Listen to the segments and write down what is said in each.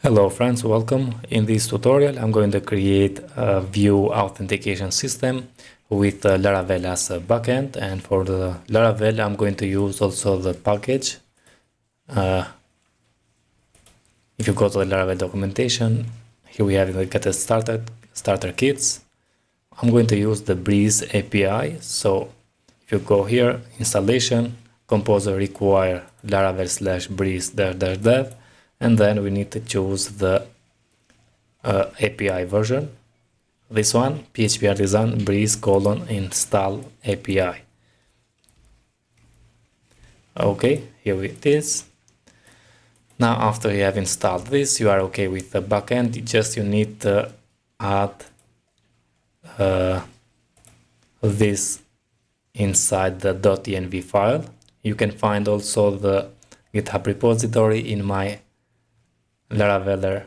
Hello friends, welcome. In this tutorial I'm going to create a Vue authentication system with Laravel as a backend, and for the Laravel I'm going to use also the package. If you go to the Laravel documentation, here we have the get starter kits. I'm going to use the Breeze API. So if you go here, installation, composer require Laravel /breeze --dev, and then we need to choose the API version. This one, PHP Artisan Breeze : install API. Okay, here it is. Now after you have installed this, you are okay with the backend. You need to add this inside the .env file. You can find also the GitHub repository in my Laravel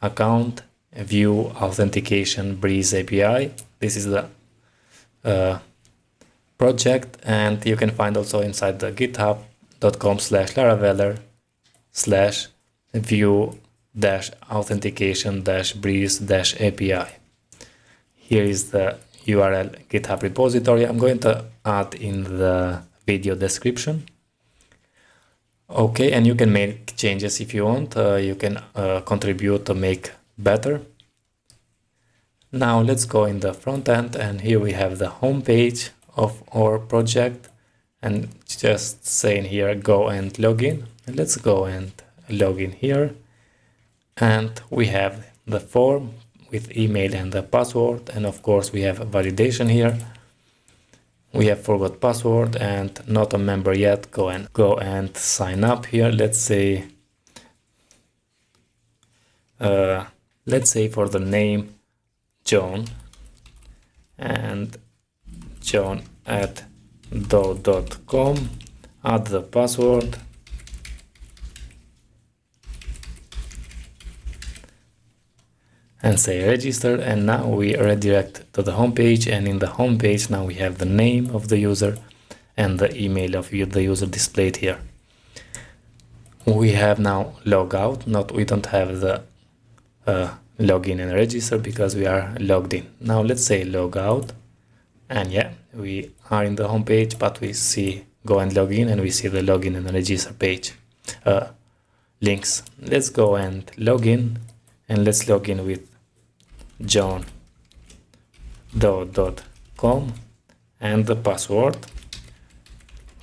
account, Vue Authentication Breeze API. This is the project, and you can find also inside the github.com/laraveler/vue-authentication-breeze-api. Here is the URL GitHub repository. I'm going to add in the video description. Okay, and you can make changes if you want. You can contribute to make better. Now let's go in the front end, and here we have the home page of our project, and just saying here go and log in. And let's go and log in here, and we have the form with email and the password, and of course we have a validation here. We have forgot password and not a member yet. Go and sign up here. Let's say for the name John, and john@do.com. Add the password. And say register, and now we redirect to the home page, and in the home page now we have the name of the user and the email of the user displayed here. We have now logout. We don't have the login and register because we are logged in. Now let's say logout, and yeah, we are in the home page, but we see go and log in, and we see the login and register page links. Let's go and log in, and let's log in with john.do.com and the password,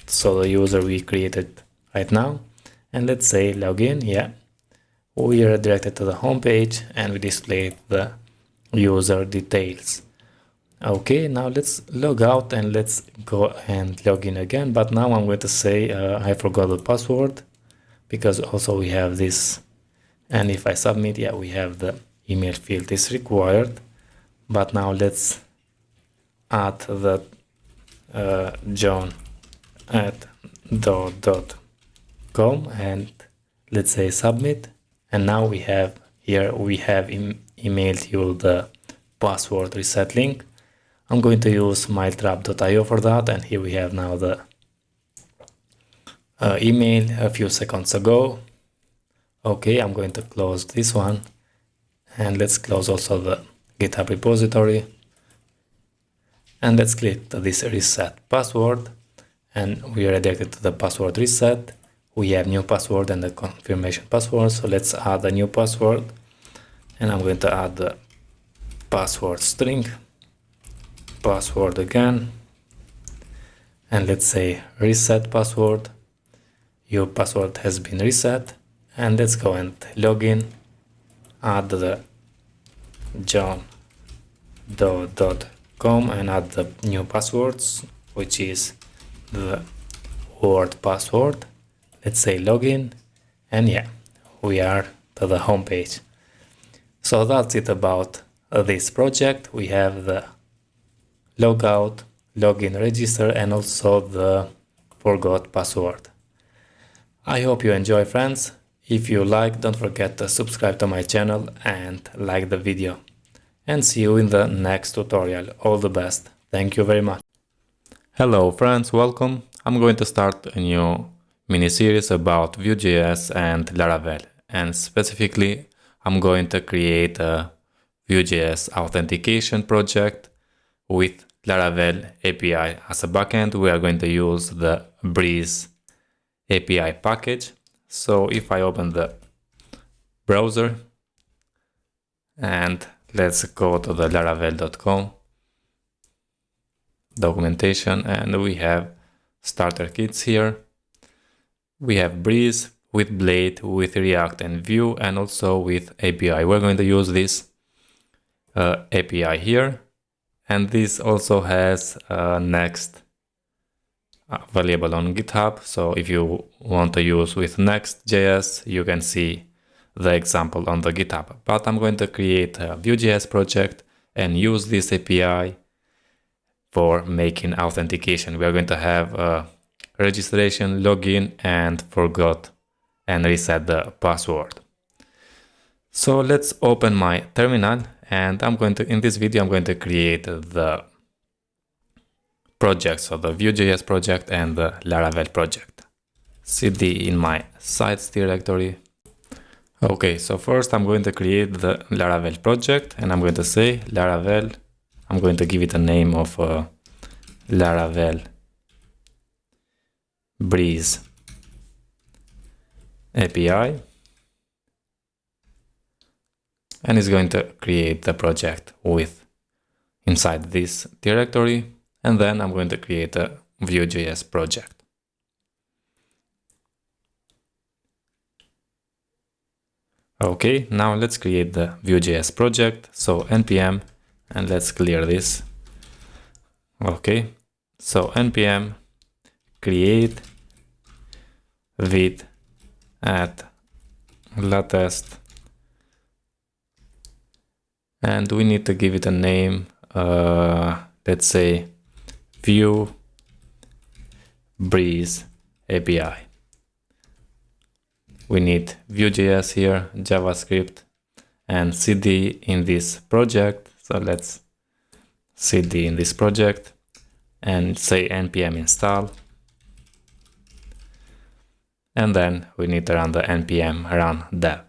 so the user we created right now. And let's say login. Yeah, we are redirected to the home page, and we display the user details. Okay, now let's log out, and let's go and log in again. But now I'm going to say I forgot the password, because also we have this. And if I submit, yeah, we have the email field is required. But now let's add the john@do.com, and let's say submit. And now we have here, emailed you the password reset link. I'm going to use mytrap.io for that, and here we have now the email a few seconds ago. Okay, I'm going to close this one, and let's close also the GitHub repository, and let's click this reset password, and we are redirected to the password reset. We have new password and the confirmation password, so let's add a new password, and I'm going to add the password string, password again, and let's say reset password. Your password has been reset. And let's go and log in, add the john.do.com, and add the new passwords, which is the word password. Let's say login, and yeah, we are to the home page. So that's it about this project. We have the logout, login, register, and also the forgot password. I hope you enjoy, friends. If you like, don't forget to subscribe to my channel and like the video. And see you in the next tutorial. All the best. Thank you very much. Hello friends, welcome. I'm going to start a new mini-series about Vue.js and Laravel, and specifically I'm going to create a VueJS authentication project with Laravel API as a backend. We are going to use the Breeze API package. So if I open the browser and let's go to the laravel.com documentation, and we have starter kits here. We have Breeze with Blade, with React and Vue, and also with API. We're going to use this API here, and this also has Next available on GitHub. So if you want to use with Next.js, you can see the example on the GitHub. But I'm going to create a VueJS project and use this API for making authentication. We are going to have a registration, login, and forgot and reset the password. So let's open my terminal, and in this video, I'm going to create the project, so the VueJS project and the Laravel project. cd in my sites directory. Okay, so first I'm going to create the Laravel project, and I'm going to say Laravel. I'm going to give it a name of Laravel Breeze API, and it's going to create the project with inside this directory, and then I'm going to create a VueJS project. Okay, now let's create the VueJS project. So npm, and let's clear this. Okay, so npm create vid at latest, and we need to give it a name. Let's say Vue Breeze API. We need Vue.js here, JavaScript, and cd in this project. So let's cd in this project and say npm install. And then we need to run the npm run dev.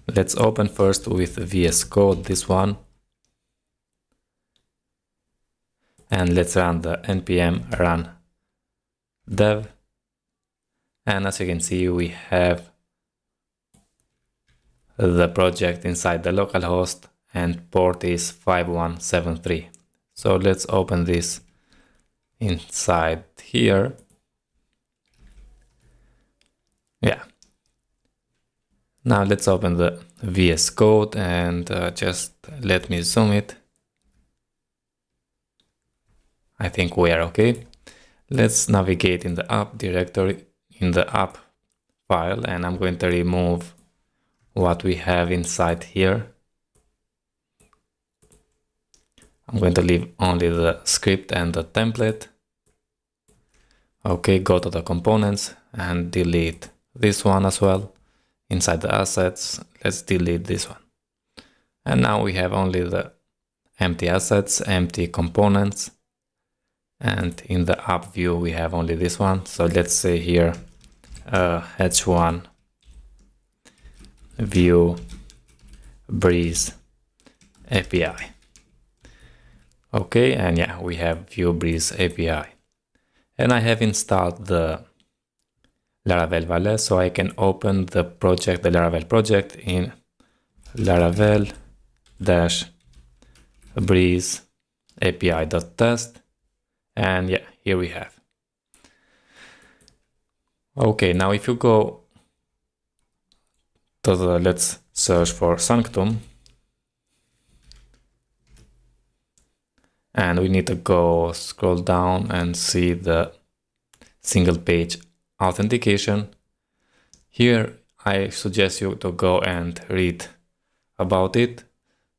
Let's open first with VS Code, this one. And let's run the npm run dev. And as you can see, we have the project inside the localhost, and port is 5173. So let's open this inside here. Yeah. Now let's open the VS Code, and just let me zoom it. I think we are okay. Let's navigate in the app directory, in the app file, and I'm going to remove what we have inside here. I'm going to leave only the script and the template. Okay, go to the components and delete this one as well. Inside the assets, let's delete this one. And now we have only the empty assets, empty components. And in the app view, we have only this one. So let's say here h1 Vue Breeze API. Okay, and yeah, we have Vue Breeze API. And I have installed the Laravel Valet, so I can open the project, the Laravel project, in Laravel-breeze API.test. And yeah, here we have. Okay, now if you go to the, let's search for Sanctum. And we need to go scroll down and see the single page authentication. Here, I suggest you to go and read about it.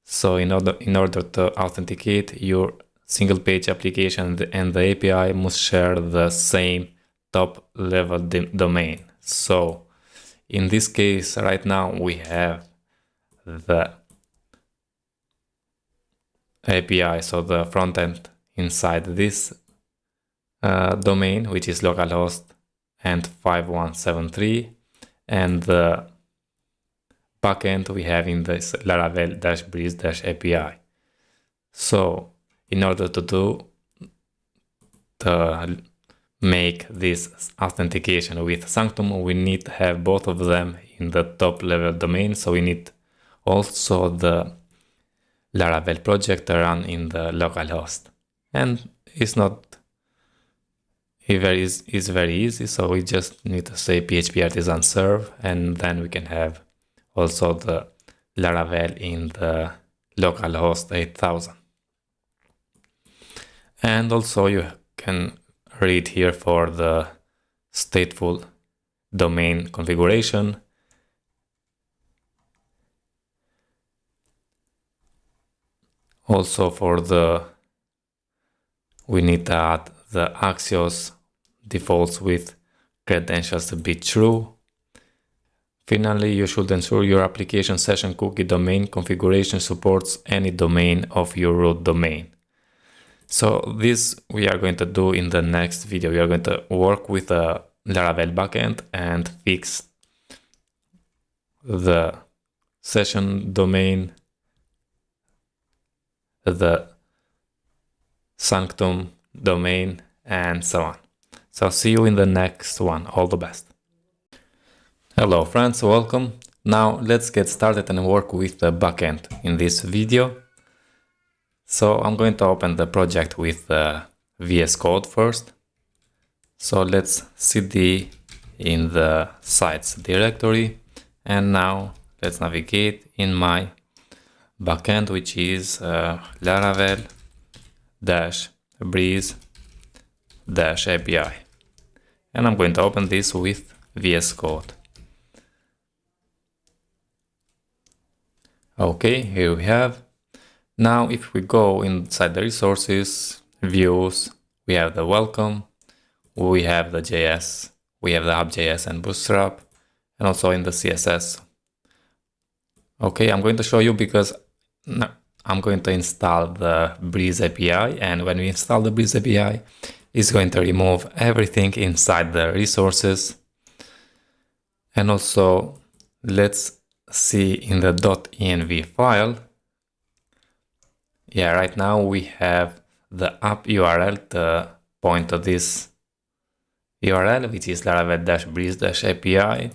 So in order to authenticate your single page application and the API must share the same top level domain. So in this case, right now we have the API, so the frontend inside this domain, which is localhost and 5173, and the backend we have in this Laravel Breeze API. So in order to make this authentication with Sanctum, we need to have both of them in the top level domain. So we need also the Laravel project run in the local host. And it's very easy. So we just need to say PHP artisan serve, and then we can have also the Laravel in the local host 8000. And also you can read here for the stateful domain configuration. Also we need to add the Axios defaults with credentials to be true. Finally, you should ensure your application session cookie domain configuration supports any domain of your root domain. So this we are going to do in the next video. We are going to work with a Laravel backend and fix the session domain, the Sanctum domain, and so on. So see you in the next one. All the best. Hello friends, welcome. Now let's get started and work with the backend in this video. So I'm going to open the project with VS Code first. So let's cd in the sites directory, and now let's navigate in my backend, which is Laravel Breeze API. And I'm going to open this with VS Code. Okay, here we have. Now, if we go inside the resources, views, we have the welcome, we have the JS, we have the app.js and Bootstrap, and also in the CSS. Okay, I'm going to show you because I'm going to install the Breeze API, and when we install the Breeze API, it's going to remove everything inside the resources. And also, let's see in the .env file. Yeah, right now we have the app URL to point to this URL, which is Laravel-Breeze API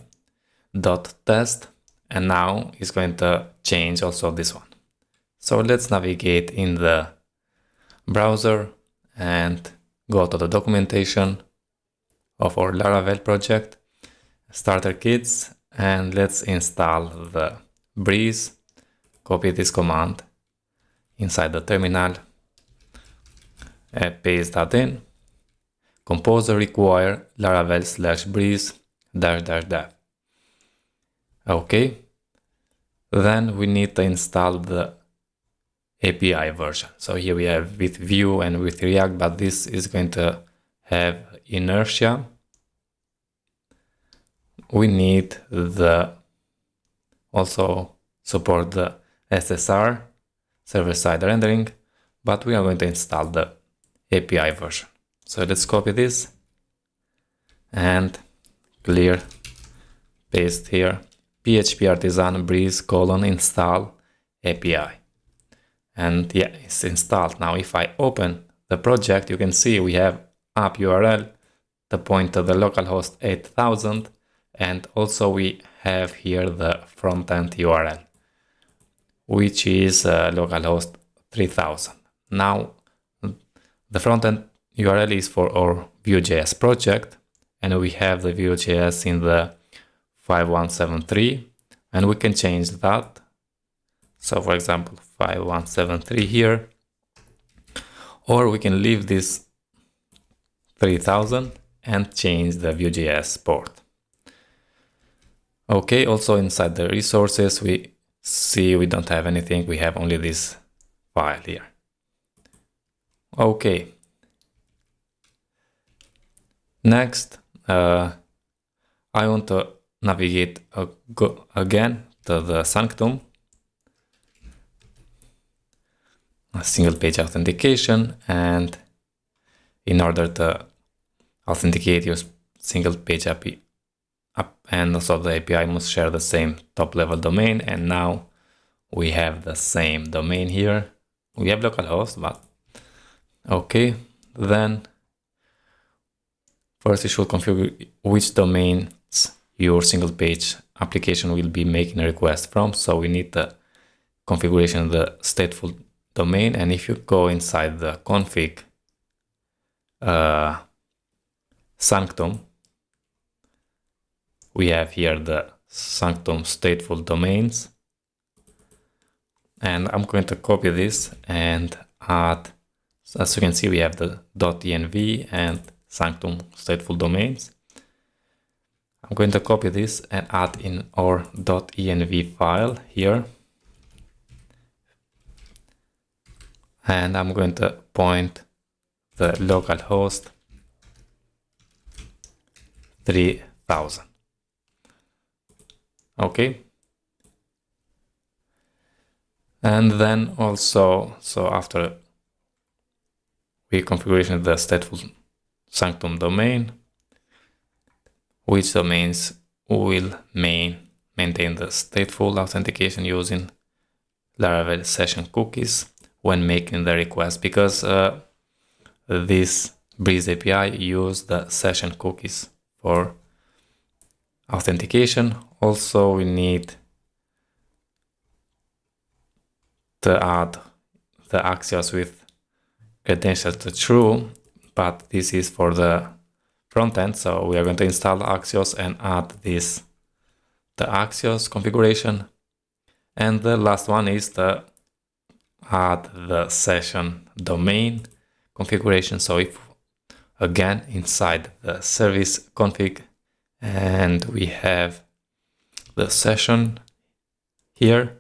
.test, and now it's going to change also this one. So let's navigate in the browser and go to the documentation of our Laravel project, starter kits, and let's install the Breeze. Copy this command inside the terminal, paste that in. Composer require Laravel/Breeze --dev. Okay, then we need to install the API version. So here we have with Vue and with React, but this is going to have inertia. We need also support the SSR, server-side rendering, but we are going to install the API version. So let's copy this and clear, paste here, PHP artisan breeze install API. And yeah, it's installed. Now if I open the project, you can see we have app URL, the point to the localhost 8000, and also we have here the frontend URL, which is localhost 3000. Now the frontend URL is for our VueJS project, and we have the VueJS in the 5173, and we can change that. So for example, 5173 here, or we can leave this 3000 and change the VueJS port. Okay, also inside the resources, we see we don't have anything. We have only this file here. Okay. Next, I want to navigate again to the Sanctum, a single page authentication, and in order to authenticate your single page API and also the API must share the same top level domain. And now we have the same domain here. We have localhost, but okay. Then first you should configure which domains your single page application will be making a request from. So we need the configuration of the stateful domain. And if you go inside the config sanctum, we have here the sanctum stateful domains. And I'm going to copy this and add, as you can see, we have the .env and sanctum stateful domains. I'm going to copy this and add in our .env file here. And I'm going to point the localhost 3000. Okay. And then also, so after we configuration the stateful sanctum domain, which domains will maintain the stateful authentication using Laravel session cookies when making the request, because this Breeze API use the session cookies for authentication. Also, we need to add the Axios with credentials to true, but this is for the front end. So we are going to install Axios and add the Axios configuration. And the last one is to add the session domain configuration. So if again inside the service config, and we have the session here,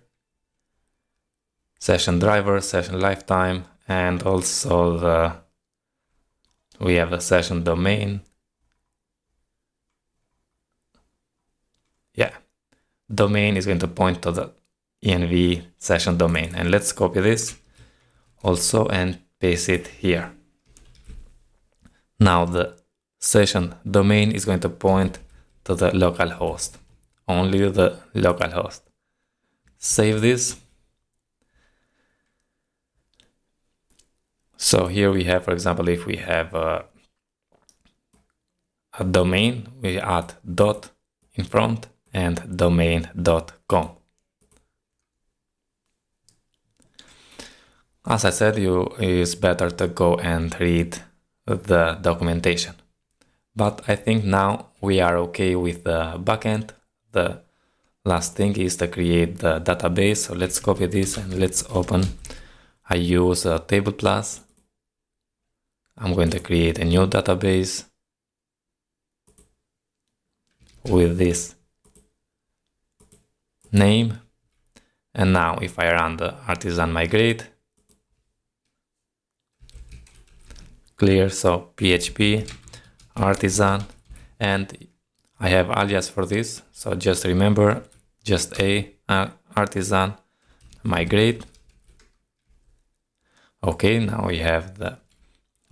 session driver, session lifetime, and also we have a session domain. Yeah, domain is going to point to the env session domain. And let's copy this also and paste it here. Now the session domain is going to point to the local host, only the local host. Save this. So here we have, for example, if we have a domain, we add dot in front and domain.com. As I said, it's better to go and read the documentation. But I think now we are okay with the backend. The last thing is to create the database. So let's copy this and let's open. I use a table plus. I'm going to create a new database with this name. And now if I run the artisan migrate, clear, so PHP artisan, and I have alias for this. So just remember, just a artisan migrate. Okay, now we have the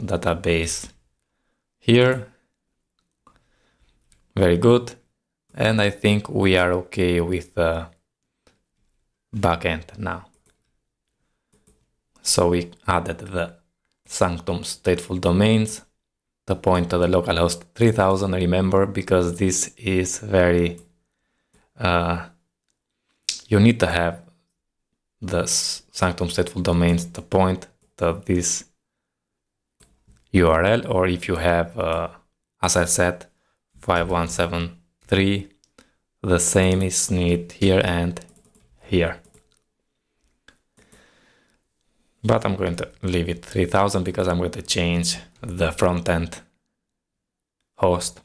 database here. Very good. And I think we are okay with the backend now. So we added the sanctum stateful domains, the point to the localhost 3000, remember, because this is very, you need to have the sanctum stateful domains to point to this URL, or if you have, as I said, 5173, the same is needed here and here. But I'm going to leave it 3000 because I'm going to change the front-end host.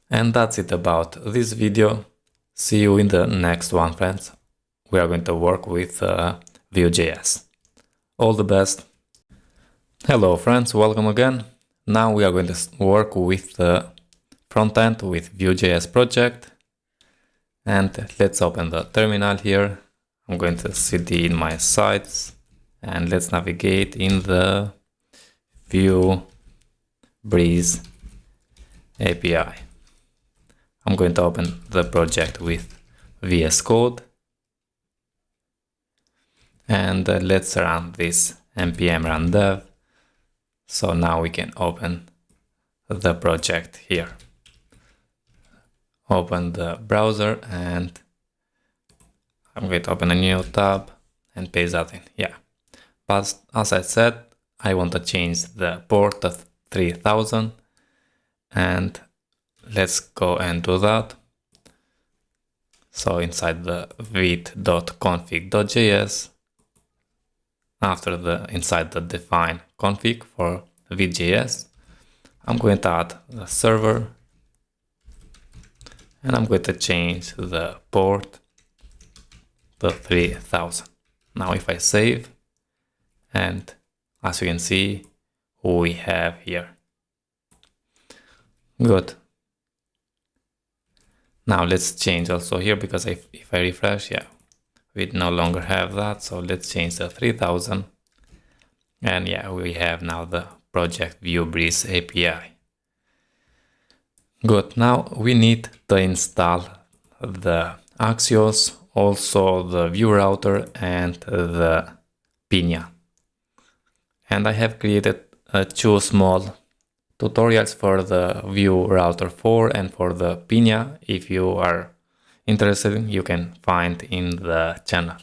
And that's it about this video. See you in the next one, friends. We are going to work with Vue.js. All the best. Hello, friends. Welcome again. Now we are going to work with the front-end with Vue.js project. And let's open the terminal here. I'm going to cd in my sites and let's navigate in the Vue Breeze API. I'm going to open the project with VS Code. And let's run this npm run dev. So now we can open the project here. Open the browser and I'm going to open a new tab and paste that in. Yeah. But as I said, I want to change the port to 3000 and let's go and do that. So inside the vid.config.js, inside the define config for VueJS, I'm going to add the server and I'm going to change the port to 3000. Now if I save, and as you can see, we have here. Good. Now let's change also here, because if I refresh, yeah, we no longer have that. So let's change the 3000. And yeah, we have now the project Vue Breeze API. Good. Now we need to install the Axios, also the Vue router and the Pinia. And I have created two small tutorials for the Vue router 4 and for the Pinia. If you are interested, you can find in the channel.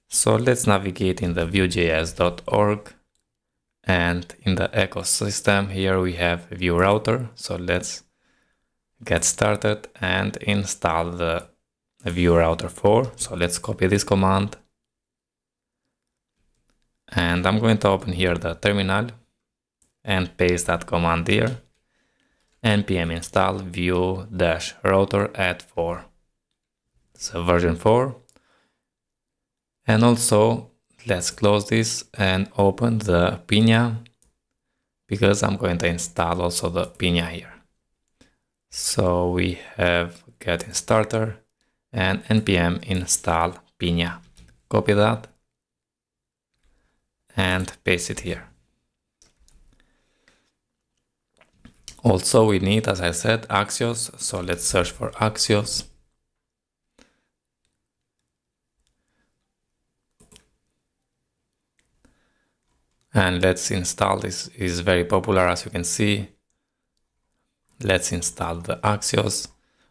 So let's navigate in the vuejs.org, and in the ecosystem here we have Vue router. So let's get started and install the Vue router 4. So let's copy this command. And I'm going to open here the terminal and paste that command here. npm install vue-router add 4. So version 4. And also let's close this and open the Pinia, because I'm going to install also the Pinia here. So we have getting starter and npm install Pinia. Copy that and paste it here. Also we need, as I said, Axios. So let's search for Axios. And let's install this. Is very popular, as you can see. Let's install the Axios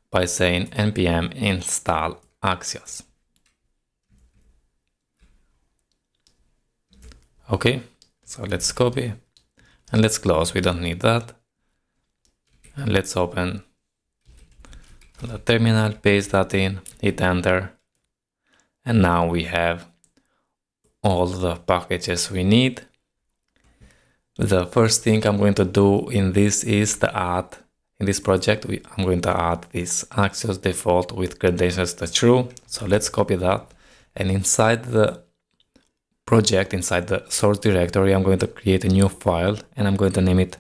by saying npm install Axios. Okay, so let's copy and let's close. We don't need that. And let's open the terminal, paste that in, hit enter. And now we have all the packages we need. The first thing I'm going to do in this is to add, in this project, I'm going to add this Axios default with credentials to true. So let's copy that. And inside the project, inside the source directory, I'm going to create a new file and I'm going to name it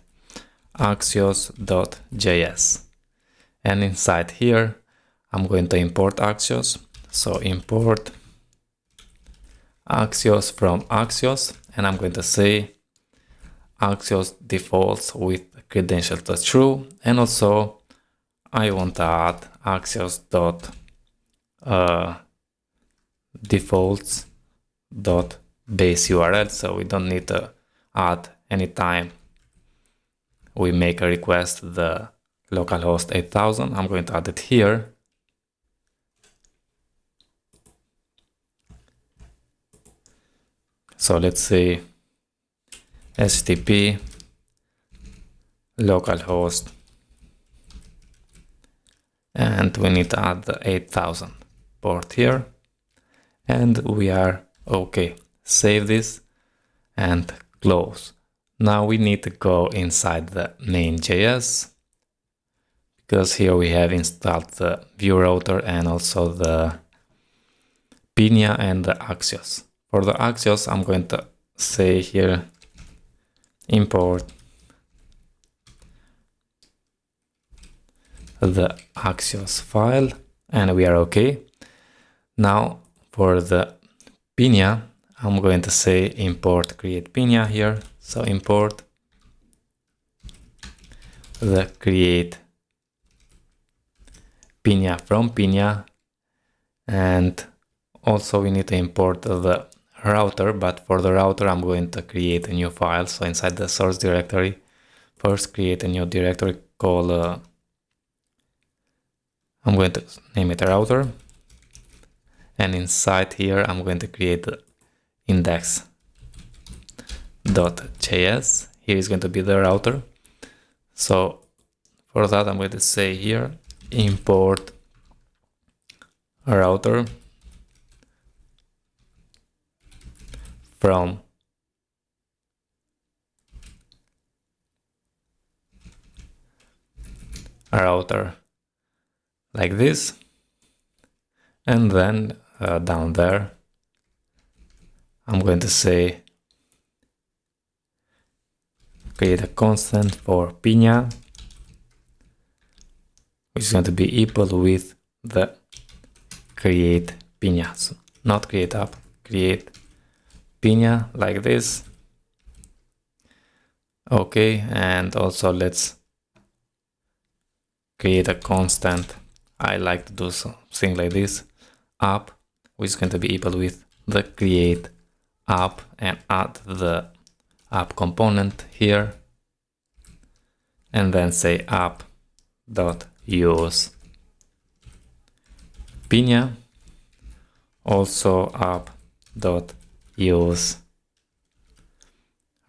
axios.js. And inside here, I'm going to import Axios. So import Axios from Axios, and I'm going to say Axios defaults with credentials to true, and also I want to add axios.defaults.base URL, so we don't need to add anytime we make a request the localhost 8000. I'm going to add it here. So let's say HTTP localhost, and we need to add the 8000 port here, and we are okay. Save this and close. Now we need to go inside the main.js, because here we have installed the Vue router and also the Pinia and the Axios. For the Axios, I'm going to say here import the Axios file, and we are okay. Now for the Pinia, I'm going to say import create Pinia here. So import the create Pinia from Pinia, and also we need to import the router, but for the router I'm going to create a new file. So inside the source directory, first create a new directory called I'm going to name it router, and inside here I'm going to create the index.js. Here is going to be the router. So for that I'm going to say here import router from router like this, and then down there I'm going to say create a constant for Pinia, which is going to be equal with the create Pinia. So not create app, create Pinia like this. Okay, and also let's create a constant. I like to do something like this, app, which is going to be equal with the create app, and add the app component here, and then say app.use Pinia, also app.use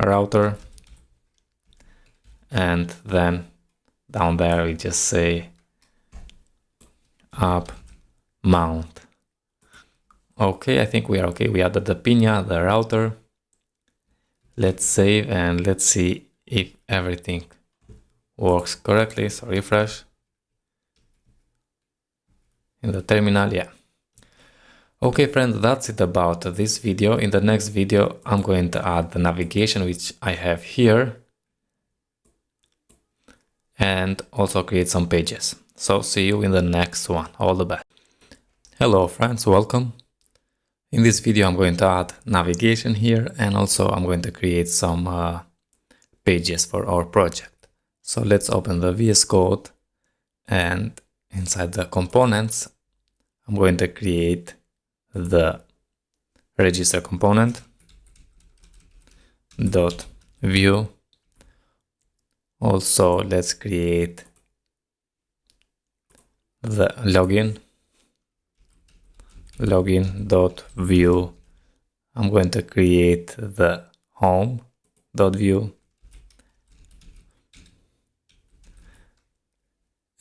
router, and then down there we just say app mount. Okay, I think we are okay. We added the Pinia, the router. Let's save and let's see if everything works correctly. So refresh in the terminal. Yeah. Okay, friends, that's it about this video. In the next video, I'm going to add the navigation, which I have here, and also create some pages. So see you in the next one. All the best. Hello, friends. Welcome. In this video, I'm going to add navigation here, and also I'm going to create some pages for our project. So let's open the VS Code, and inside the components, I'm going to create the register component dot view. Also, let's create the login.view. I'm going to create the home.view,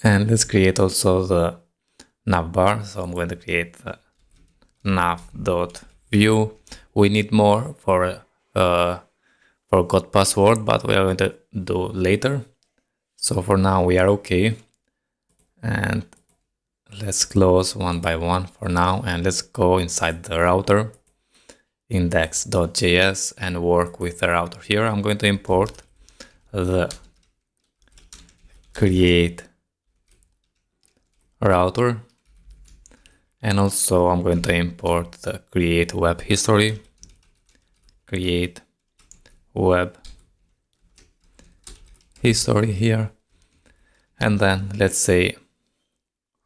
and let's create also the navbar. So I'm going to create the nav.view. We need more for forgot password, but we are going to do later. So for now we are okay, and let's close one by one for now, and let's go inside the router index.js and work with the router. Here I'm going to import the create router, and also I'm going to import the create web history, create web history here, and then let's say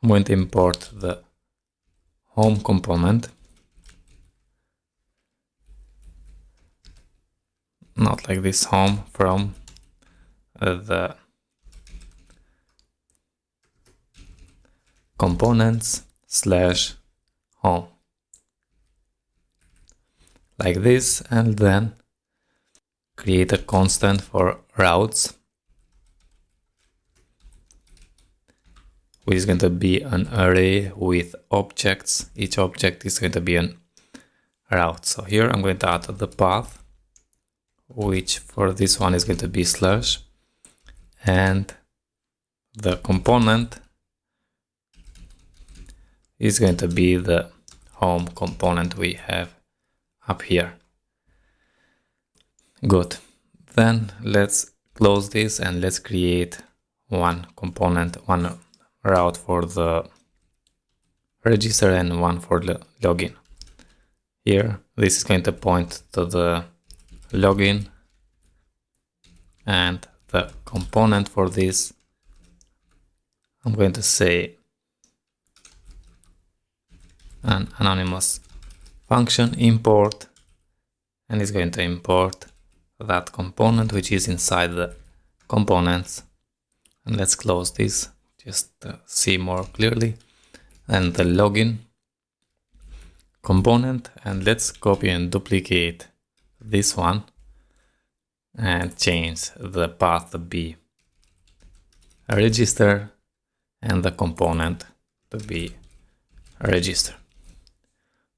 I'm going to import the home component, not like this, home from the components slash home like this, and then create a constant for routes, which is going to be an array with objects. Each object is going to be an route. So here I'm going to add the path, which for this one is going to be slash, and the component is going to be the home component we have up here. Good. Then let's close this and let's create one component, one route for the register and one for the login. Here, this is going to point to the login, and the component for this, I'm going to say an anonymous function import, and it's going to import that component which is inside the components. And let's close this just to see more clearly. And the login component, and let's copy and duplicate this one and change the path to be a register and the component to be a register.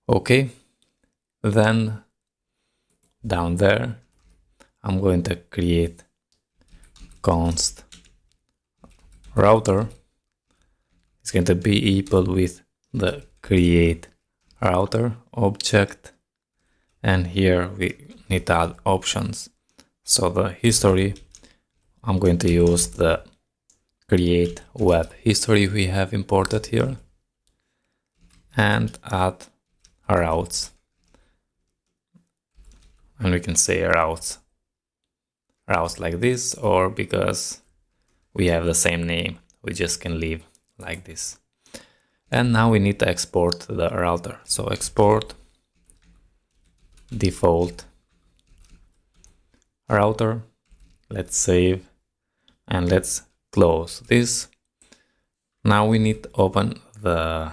Okay, then down there I'm going to create const router. It's going to be equal with the create router object, and here we need to add options. So the history, I'm going to use the create web history we have imported here, and add routes, and we can say routes like this, or because we have the same name we just can leave like this. And now we need to export the router, so export default router. Let's save and let's close this. Now we need to open the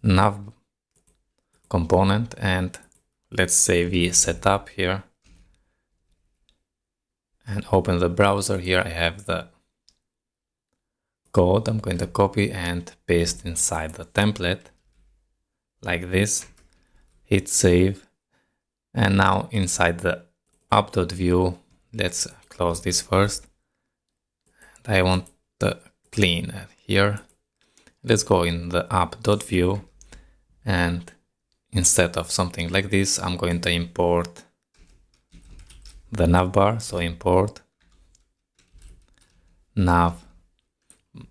nav component, and let's say we set up here and open the browser. Here I have the code. I'm going to copy and paste inside the template like this, hit save, and now inside the app.vue, let's close this first, and I want to clean here. Let's go in the app.vue, and instead of something like this, I'm going to import the navbar. So import nav,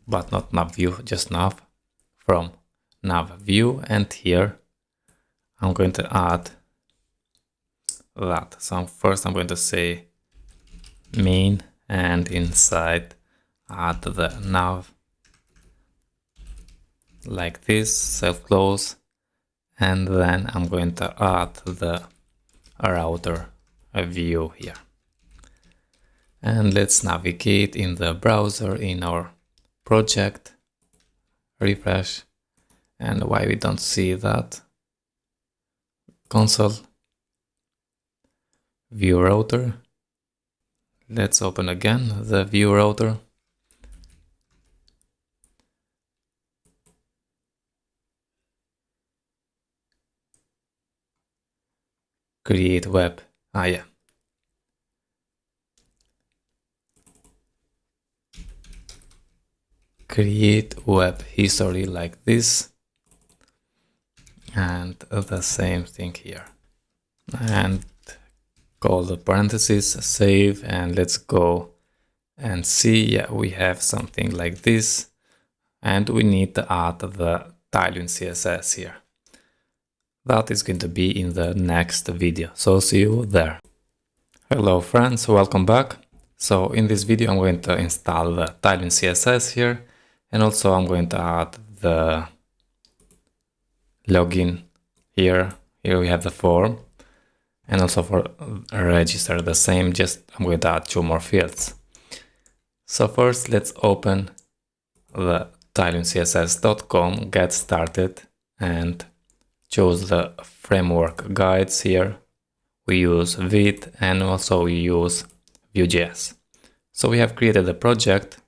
but not nav view, just nav, from nav view, and here I'm going to add that. So first I'm going to say main, and inside add the nav like this, self-close, and then I'm going to add the router view here. And let's navigate in the browser in our project, refresh, and why we don't see that console, view router. Let's open again the view router. Create web, yeah. Create web history like this, and the same thing here, and call the parentheses, save, and let's go and see. Yeah, we have something like this, and we need to add the Tailwind CSS here. That is going to be in the next video, so see you there. Hello friends, welcome back. So in this video I'm going to install the Tailwind CSS here, and also I'm going to add the login here. Here we have the form, and also for register the same, just I'm going to add 2 more fields. So first let's open the tailwindcss.com, get started, and choose the framework guides here. We use Vue, and also we use VueJS. So we have created a project.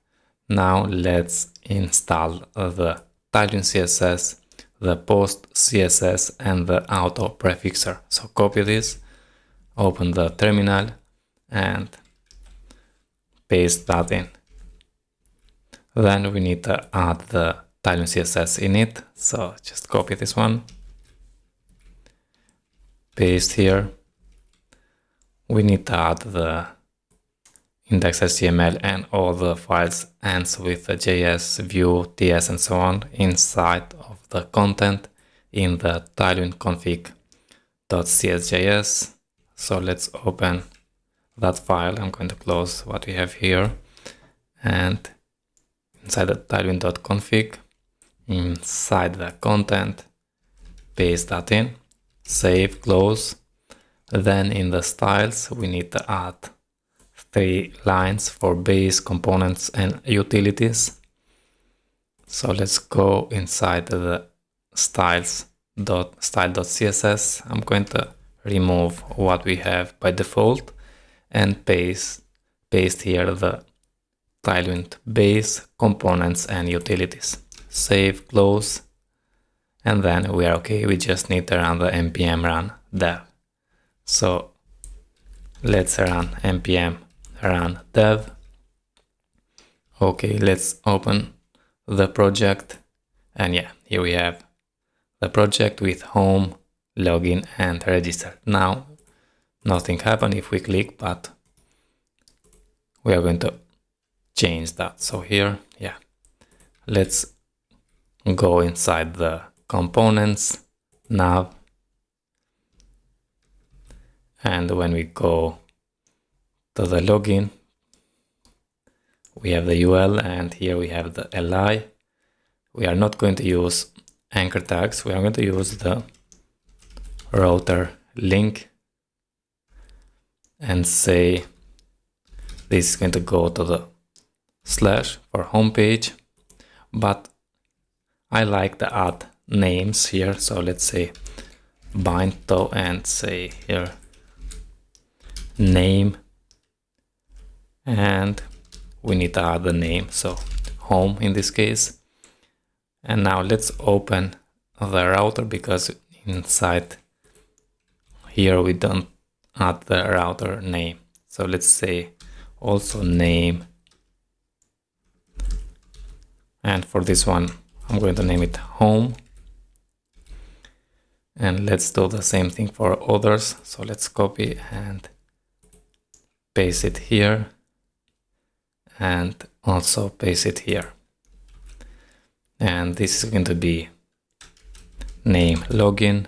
Now let's install the Tailwind CSS, the post CSS, and the auto prefixer. So copy this, open the terminal, and paste that in. Then we need to add the Tailwind CSS in it. So just copy this one, paste here. We need to add the index.html and all the files ends with the JS, Vue, TS, and so on inside of the content in the Tailwind config.csjs. So let's open that file. I'm going to close what we have here, and inside the tailwind.config inside the content, paste that in, save, close. Then in the styles, we need to add 3 lines for base, components, and utilities. So let's go inside the style.css. I'm going to remove what we have by default and paste here the Tailwind base, components, and utilities. Save, close, and then we are okay. We just need to run the npm run dev. So let's run npm run dev. Okay, let's open the project, and yeah, here we have the project with home, login, and register. Now nothing happened if we click, but we are going to change that. So here, yeah, let's go inside the components, nav, and when we go to the login, we have the UL, and here we have the li. We are not going to use anchor tags. We are going to use the router link and say this is going to go to the slash for homepage, but I like to add names here. So let's say bind to and say here name, and we need to add the name, so home in this case. And now let's open the router, because inside here we don't add the router name. So let's say also name, and for this one I'm going to name it home. And let's do the same thing for others. So let's copy and paste it here, and also paste it here. And this is going to be name login,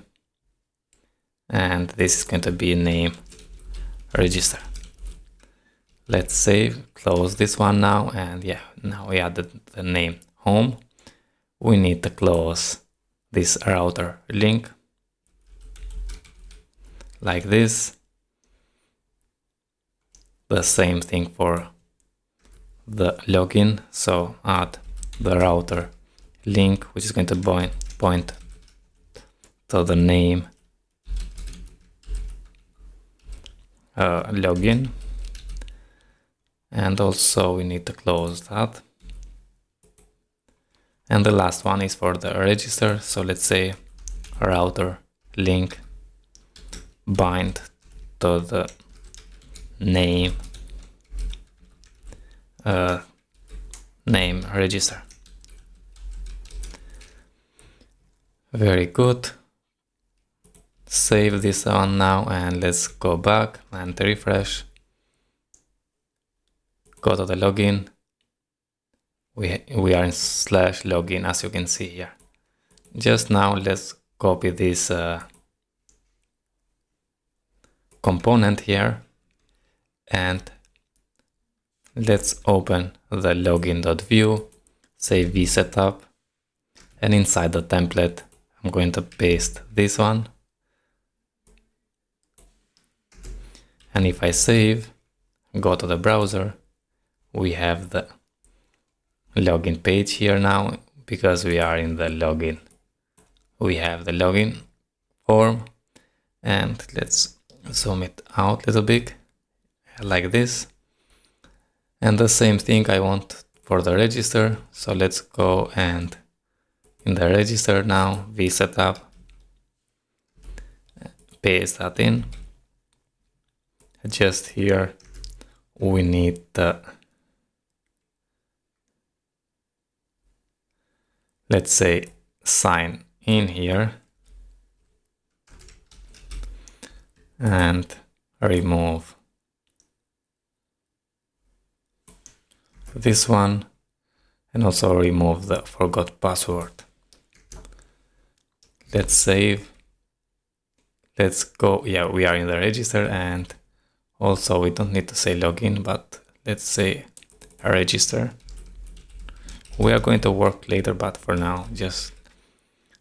and this is going to be name register. Let's save, close this one now, and yeah, now we added the name home. We need to close this router link like this. The same thing for the login, so add the router link, which is going to point to the name login, and also we need to close that. And the last one is for the register, so let's say router link bind to the name name register. Very good. Save this one now, and let's go back and refresh. Go to the login. We are in slash login, as you can see here. Just now let's copy this component here, and let's open the login.vue, say vsetup, and inside the template I'm going to paste this one. And if I save, go to the browser, we have the login page here now, because we are in the login. We have the login form, and let's zoom it out a little bit like this. And the same thing I want for the register. So let's go and in the register now, vsetup, paste that in. Just here we need the, let's say, sign in here, and remove this one, and also remove the forgot password. Let's save. Let's go. Yeah, we are in the register, and also we don't need to say login, but let's say register we are going to work later, but for now, just,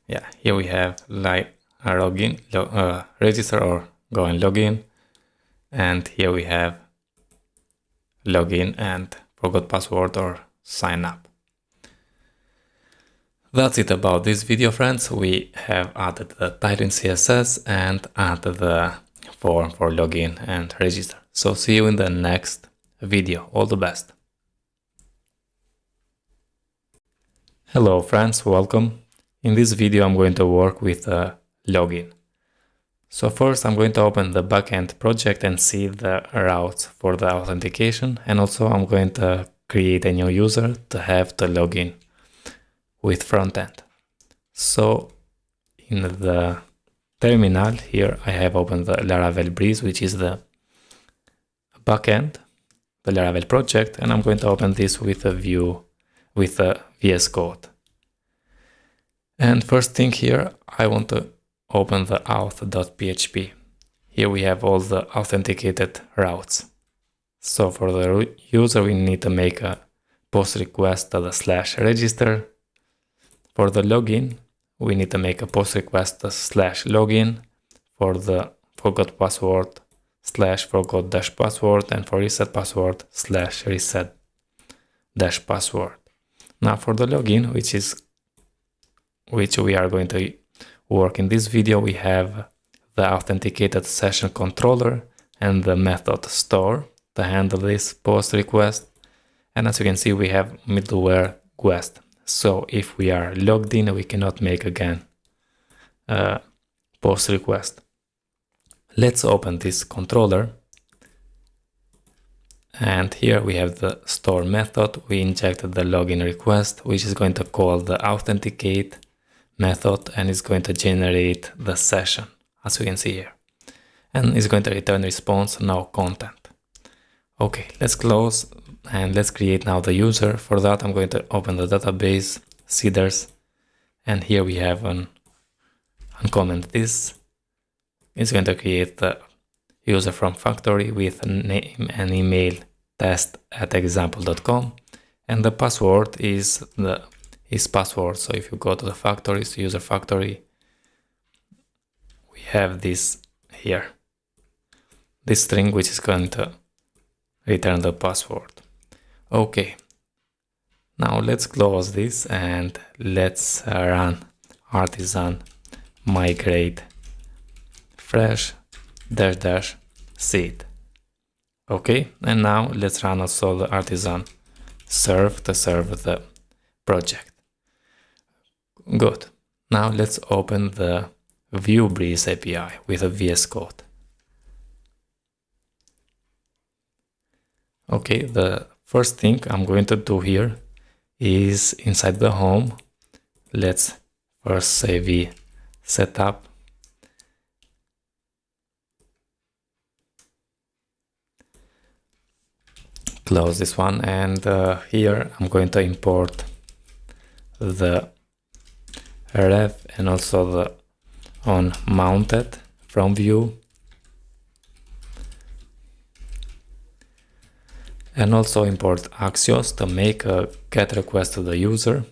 yeah, here we have like a login, register or go and login. And here we have login and forgot password or sign up. That's it about this video, friends. We have added the Tailwind CSS and added the form for login and register. So see you in the next video. All the best. Hello friends, welcome. In this video I'm going to work with a login. So first I'm going to open the backend project and see the routes for the authentication, and also I'm going to create a new user to have the login with frontend. So in the terminal here I have opened the Laravel Breeze, which is the backend, the Laravel project, and I'm going to open this with a Vue with a VS Code. And first thing here, I want to open the auth.php. Here we have all the authenticated routes. So for the user, we need to make a post request to the /register. For the login, we need to make a post request to /login. For the forgot password, /forgot-password, and for reset password, /reset-password. Now for the login, which we are going to work in this video, we have the authenticated session controller and the method store to handle this post request. And as you can see, we have middleware guest. So if we are logged in, we cannot make again a post request. Let's open this controller. And here we have the store method. We injected the login request, which is going to call the authenticate method and is going to generate the session, as you can see here. And it's going to return response, no content. Okay, let's close and let's create now the user. For that, I'm going to open the database, seeders, and here we have uncomment this. It's going to create the user from factory with a name and email test@example.com, and the password is password. So if you go to the factories, user factory, we have this here, this string which is going to return the password. Okay, now let's close this and let's run artisan migrate fresh -- seed. Okay, and now let's run also the artisan serve to serve the project. Good. Now let's open the Vue Breeze API with a VS Code. Okay, the first thing I'm going to do here is inside the home. Let's first say v setup. Close this one, and here I'm going to import the ref and also the on mounted from Vue, and also import Axios to make a GET request to the user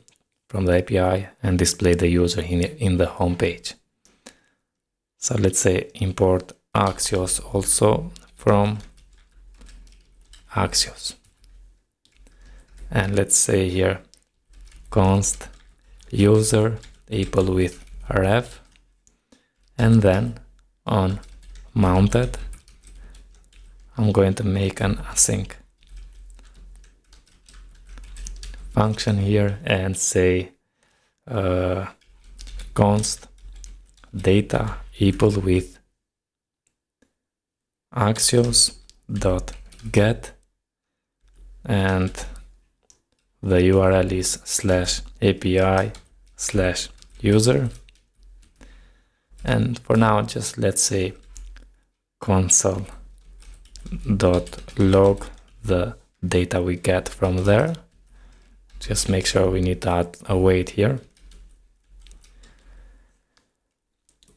from the API and display the user in the home page. So let's say import Axios also from Axios, and let's say here const user equal with ref, and then on mounted I'm going to make an async function here and say const data equal with Axios dot get, and the URL is /API/user. And for now, just let's say console.log the data we get from there. Just make sure we need to add a wait here.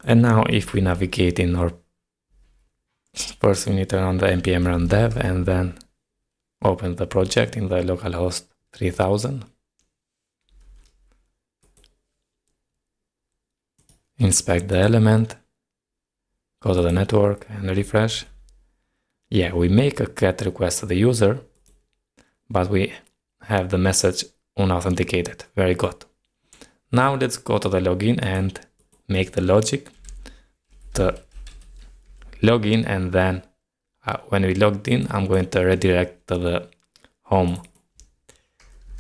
And now if we navigate in our, first we need to run the npm run dev and then open the project in the localhost 3000. inspect the element, go to the network and refresh. Yeah, we make a GET request to the user, but we have the message unauthenticated. Very good. Now let's go to the login and make the logic, the login, and then when we logged in, I'm going to redirect to the home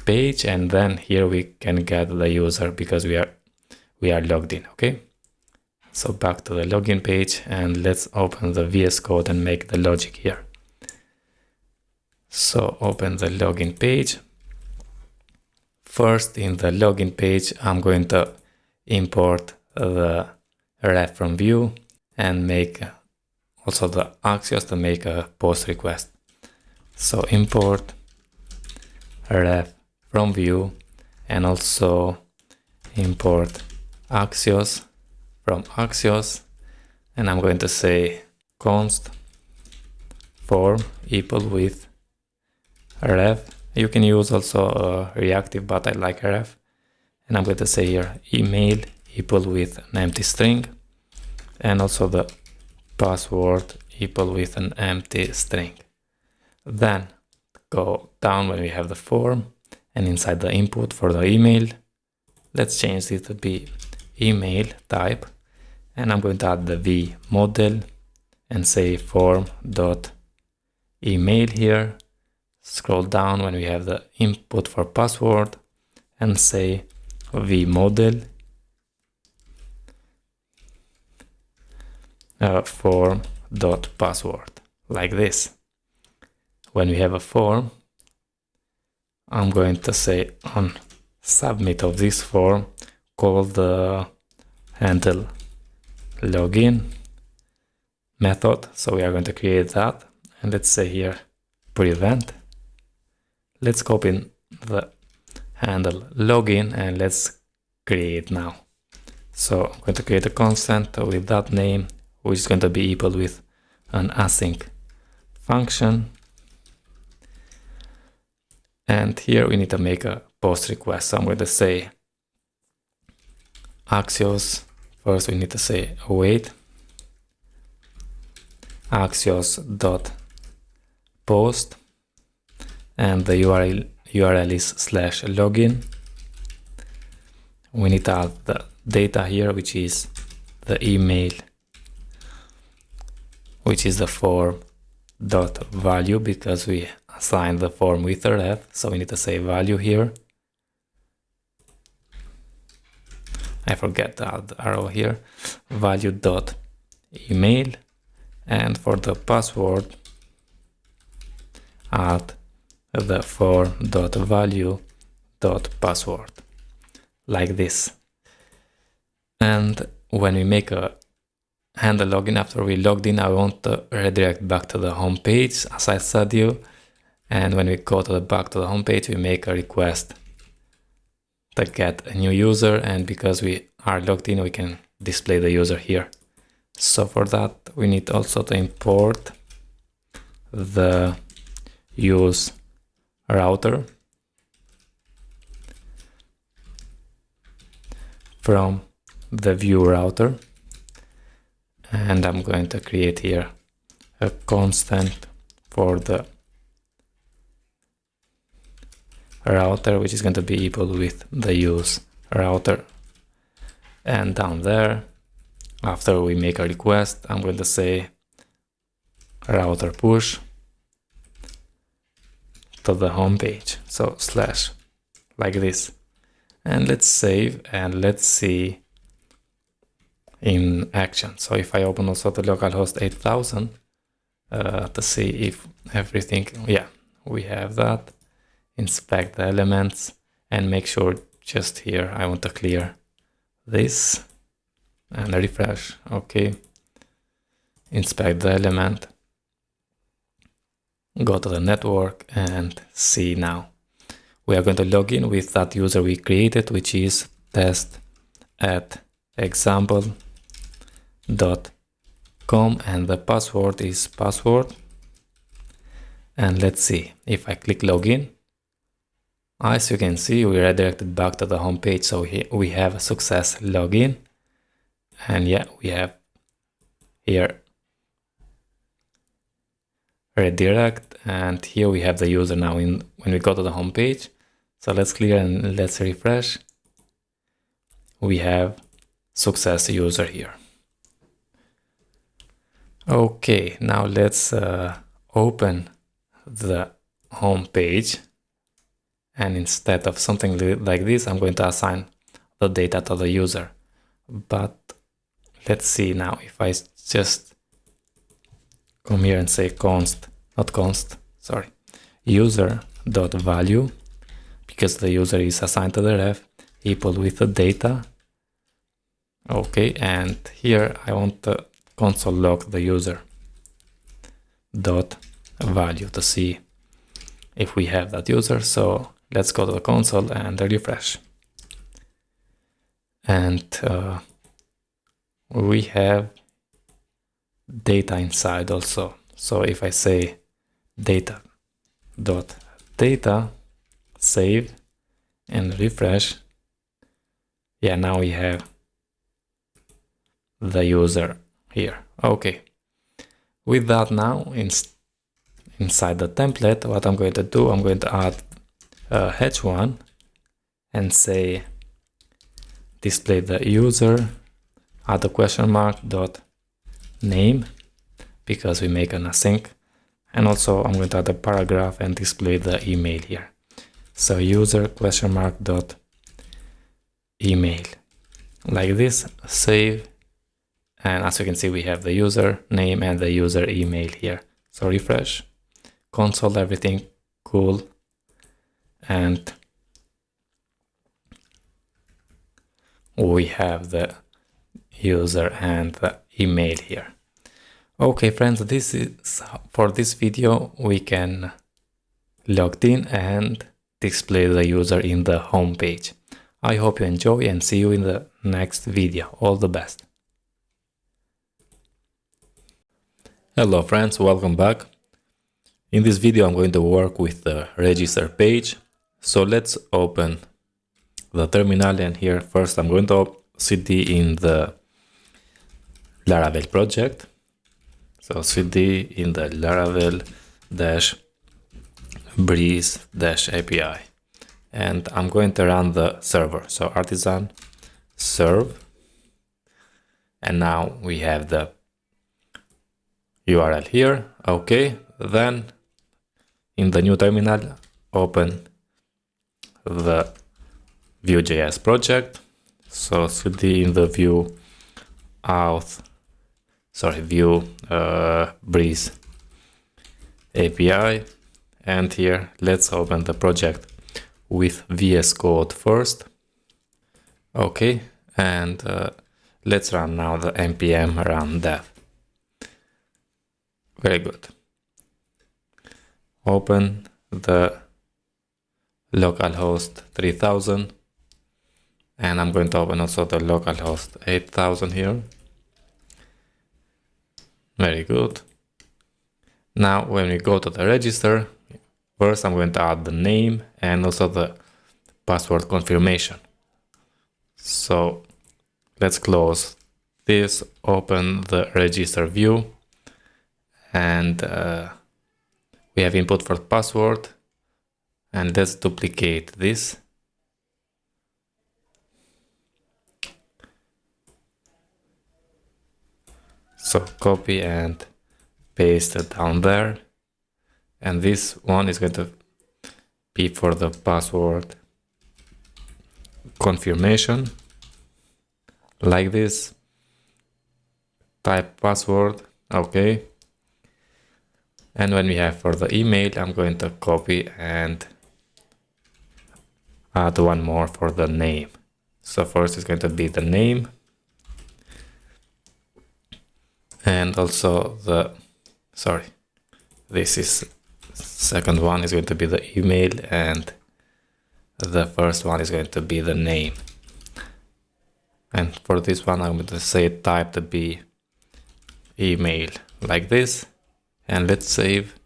page, and then here we can get the user because we are logged in. Okay, so back to the login page, and let's open the VS Code and make the logic here. So open the login page. First, in the login page, I'm going to import the ref from Vue and make also the Axios to make a post request. So import ref from Vue and also import Axios from Axios, and I'm going to say const form equal with ref. You can use also reactive, but I like ref, and I'm going to say here email equal with an empty string, and also the password equal with an empty string. Then go down when we have the form, and inside the input for the email, let's change it to be email type, and I'm going to add the v model and say form dot email here. Scroll down when we have the input for password and say v model form dot password, like this. When we have a form, I'm going to say on submit of this form, call the handle login method. So we are going to create that, and let's say here prevent. Let's copy the handle login and let's create now. So I'm going to create a constant with that name, which is going to be equal with an async function. And here we need to make a post request. So I'm going to say Axios. First we need to say await Axios dot post, and the URL is /login. We need to add the data here, which is the email, which is the form dot value, because we assigned the form with a ref, so we need to say value here. I forget to add the arrow here, value dot email, and for the password add the form dot value dot password, like this. And when we make a handle login after we logged in, I want to redirect back to the home page as I said you. And when we go to the back to the home page, we make a request to get a new user, and because we are logged in, we can display the user here. So for that, we need also to import the use router from the Vue router, and I'm going to create here a constant for the router, which is going to be equal with the use router. And down there, after we make a request, I'm going to say router push to the home page, so slash, like this. And let's save and let's see in action. So if I open also the localhost 8000 to see if everything, yeah, we have that. Inspect the elements and make sure just here I want to clear this and refresh. Okay, inspect the element, go to the network and see now. We are going to log in with that user we created, which is test@example.com, and the password is password. And let's see if I click login. As you can see, we redirected back to the home page, so we have a success login. And yeah, we have here redirect, and here we have the user now when we go to the home page. So let's clear and let's refresh. We have success user here. Okay, now let's open the home page, and instead of something like this, I'm going to assign the data to the user. But let's see now if I just come here and say user.value, because the user is assigned to the ref, equal with the data. Okay, and here I want to console log the user dot value to see if we have that user. So let's go to the console and refresh. And we have data inside also. So if I say data save and refresh, yeah, now we have the user here. Okay, with that, now inside the template, what I'm going to do, I'm going to add h1 and say display the user, add a question mark dot name, because we make an async, and also I'm going to add a paragraph and display the email here. So user question mark dot email, like this. Save, and as you can see, we have the user name and the user email here. So refresh, console, everything cool, and we have the user and the email here. Okay friends, this is for this video. We can log in and display the user in the home page. I hope you enjoy, and see you in the next video. All the best. Hello friends, welcome back. In this video I'm going to work with the register page. So let's open the terminal, and here first I'm going to cd in the Laravel project. So cd in the Laravel Breeze API, and I'm going to run the server. So artisan serve, and now we have the URL here. Okay, then in the new terminal, open the VueJS project. So cd in the Vue Breeze API, and here let's open the project with VS Code first. Okay, and let's run now the npm run dev. Very good. Open the localhost 3000, and I'm going to open also the localhost 8000 here. Very good. Now when we go to the register, first I'm going to add the name and also the password confirmation. So let's close this, open the register view, and we have input for password, and let's duplicate this. So copy and paste it down there, and this one is going to be for the password confirmation, like this. Type password, okay. And when we have for the email, I'm going to copy and add one more for the name. So first is going to be the name, and also this is second one is going to be the email, and the first one is going to be the name. And for this one, I'm going to say type to be email, like this, and let's save.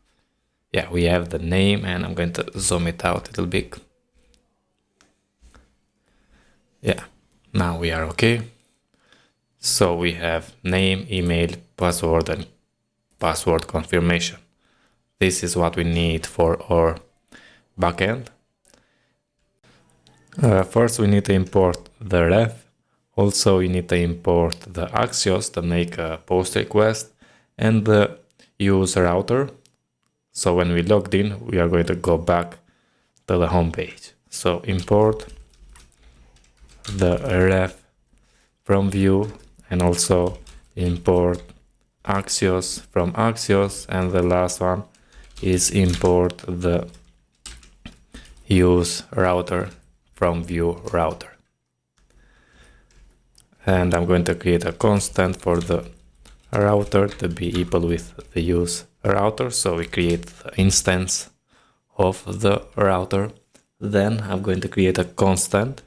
Yeah, we have the name, and I'm going to zoom it out a little bit. Yeah, now we are okay. So we have name, email, password, and password confirmation. This is what we need for our backend. First, we need to import the ref. Also, we need to import the Axios to make a post request and the use router. So when we logged in, we are going to go back to the home page. So import the ref from Vue and also import Axios from Axios, and the last one is import the use router from Vue router. And I'm going to create a constant for the router to be equal with the use router. So we create the instance of the router. Then I'm going to create a constant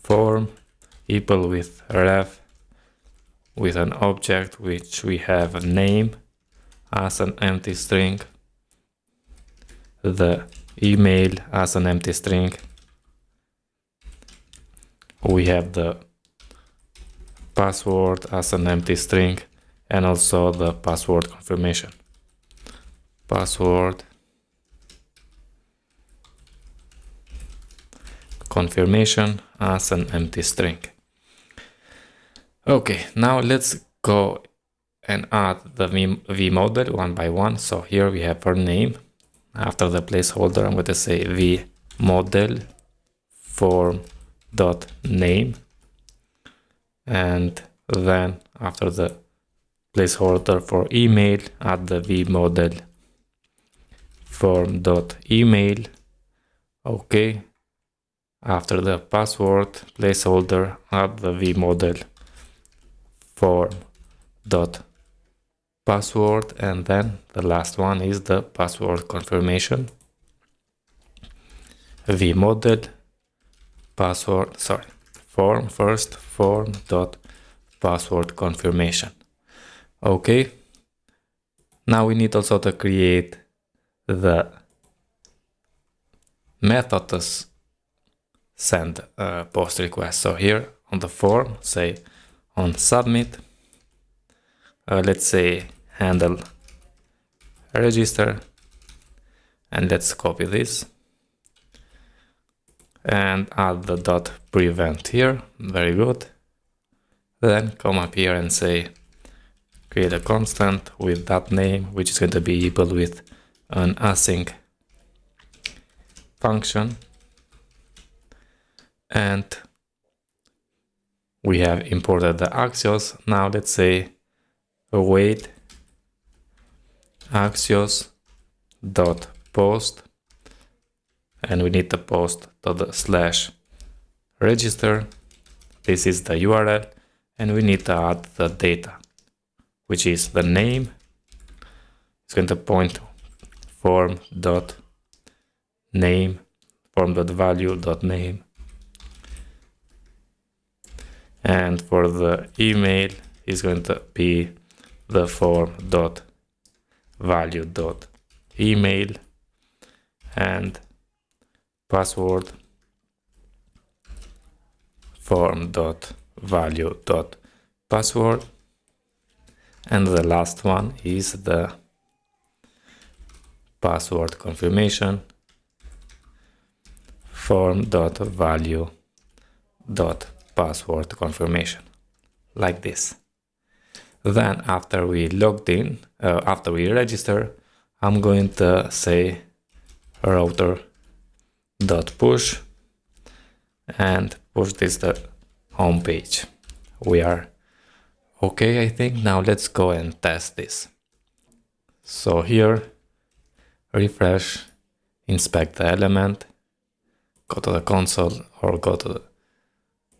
form equal with ref with an object which we have a name as an empty string, the email as an empty string. We have the password as an empty string and also the password confirmation. Password confirmation as an empty string. Okay, now let's go and add the v model one by one. So here we have our name. After the placeholder, I'm going to say v model form dot name, and then after the placeholder for email, add the v model form dot email. Okay. After the password placeholder, add the v model form dot password, and then the last one is the password confirmation. V model password, form first, form dot password confirmation. Okay. Now we need also to create the method to send a post request. So here on the form, say on submit, let's say handle register, and let's copy this and add the dot prevent here. Very good. Then come up here and say create a constant with that name, which is going to be equal with an async function. And we have imported the Axios. Now let's say await Axios dot post, and we need to post to the slash register. This is the URL, and we need to add the data, which is the name. It's going to point to form dot name, form dot value dot name. And for the email is going to be the form dot value dot email, and password form dot value dot password, and the last one is the password confirmation form dot value dot password confirmation, like this. Then after we logged in, after we register, I'm going to say router dot push and push this to home page. We are okay, I think. Now let's go and test this. So here, refresh, inspect the element, go to the console or go to the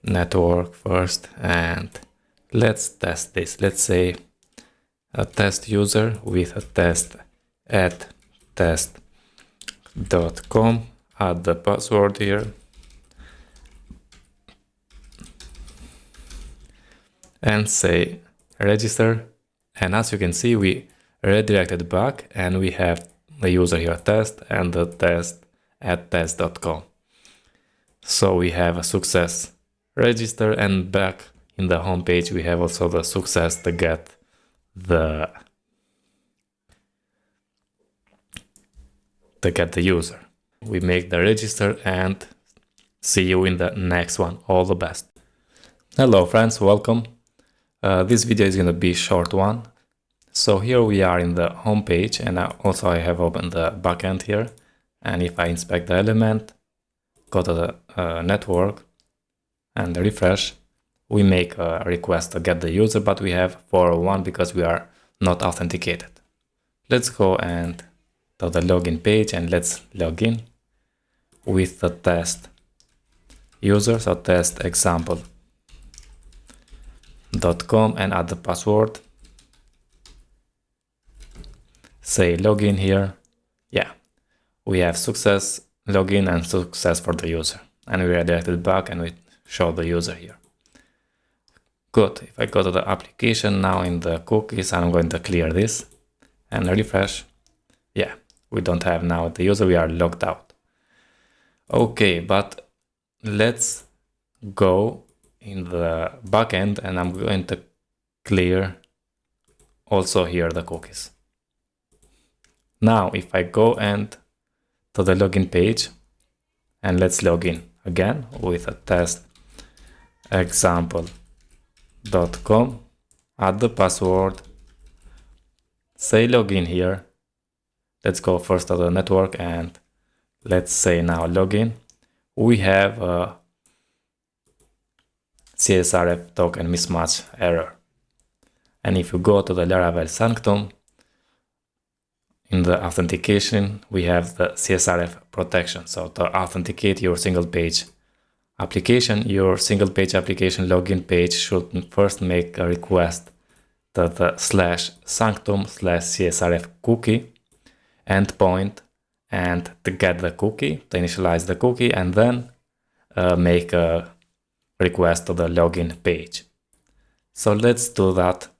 network first, and let's test this. Let's say a test user with a test at test.com, add the password here, and say register. And as you can see, we redirected back and we have the user here test and the test at test.com. So we have a success. Register and back in the home page, we have also the success to get the user. We make the register and see you in the next one. All the best. Hello friends, welcome. This video is going to be a short one. So here we are in the home page, and also I have opened the backend here. And if I inspect the element, go to the network and refresh, we make a request to get the user, but we have 401 because we are not authenticated. Let's go and to the login page and let's log in with the test user, so test example.com, and add the password. Say login here. Yeah, we have success login and success for the user, and we redirected back and we show the user here. Good. If I go to the application now in the cookies, I'm going to clear this and refresh. Yeah, we don't have now the user, we are logged out. Okay, but let's go in the backend and I'm going to clear also here the cookies. Now, if I go and to the login page and let's log in again with a test example.com, add the password, say login here. Let's go first to the network and let's say now login. We have a CSRF token mismatch error. And if you go to the Laravel sanctum, in the authentication, we have the CSRF protection. So to authenticate your single page application, your single page application login page should first make a request to the /sanctum/CSRF cookie endpoint and to get the cookie, to initialize the cookie, and then make a request to the login page. So let's do that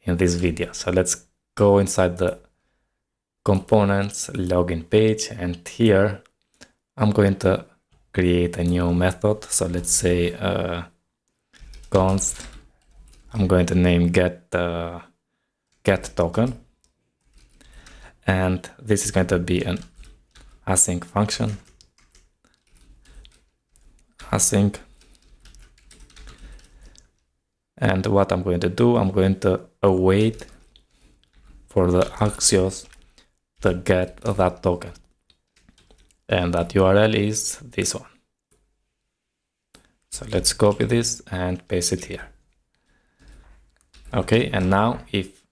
in this video. So let's go inside the components login page, and here I'm going to create a new method. So let's say const, I'm going to name get token, and this is going to be an async function, async. And what I'm going to do, I'm going to await for the Axios to get that token, and that URL is this one. So let's copy this and paste it here. Okay, and now if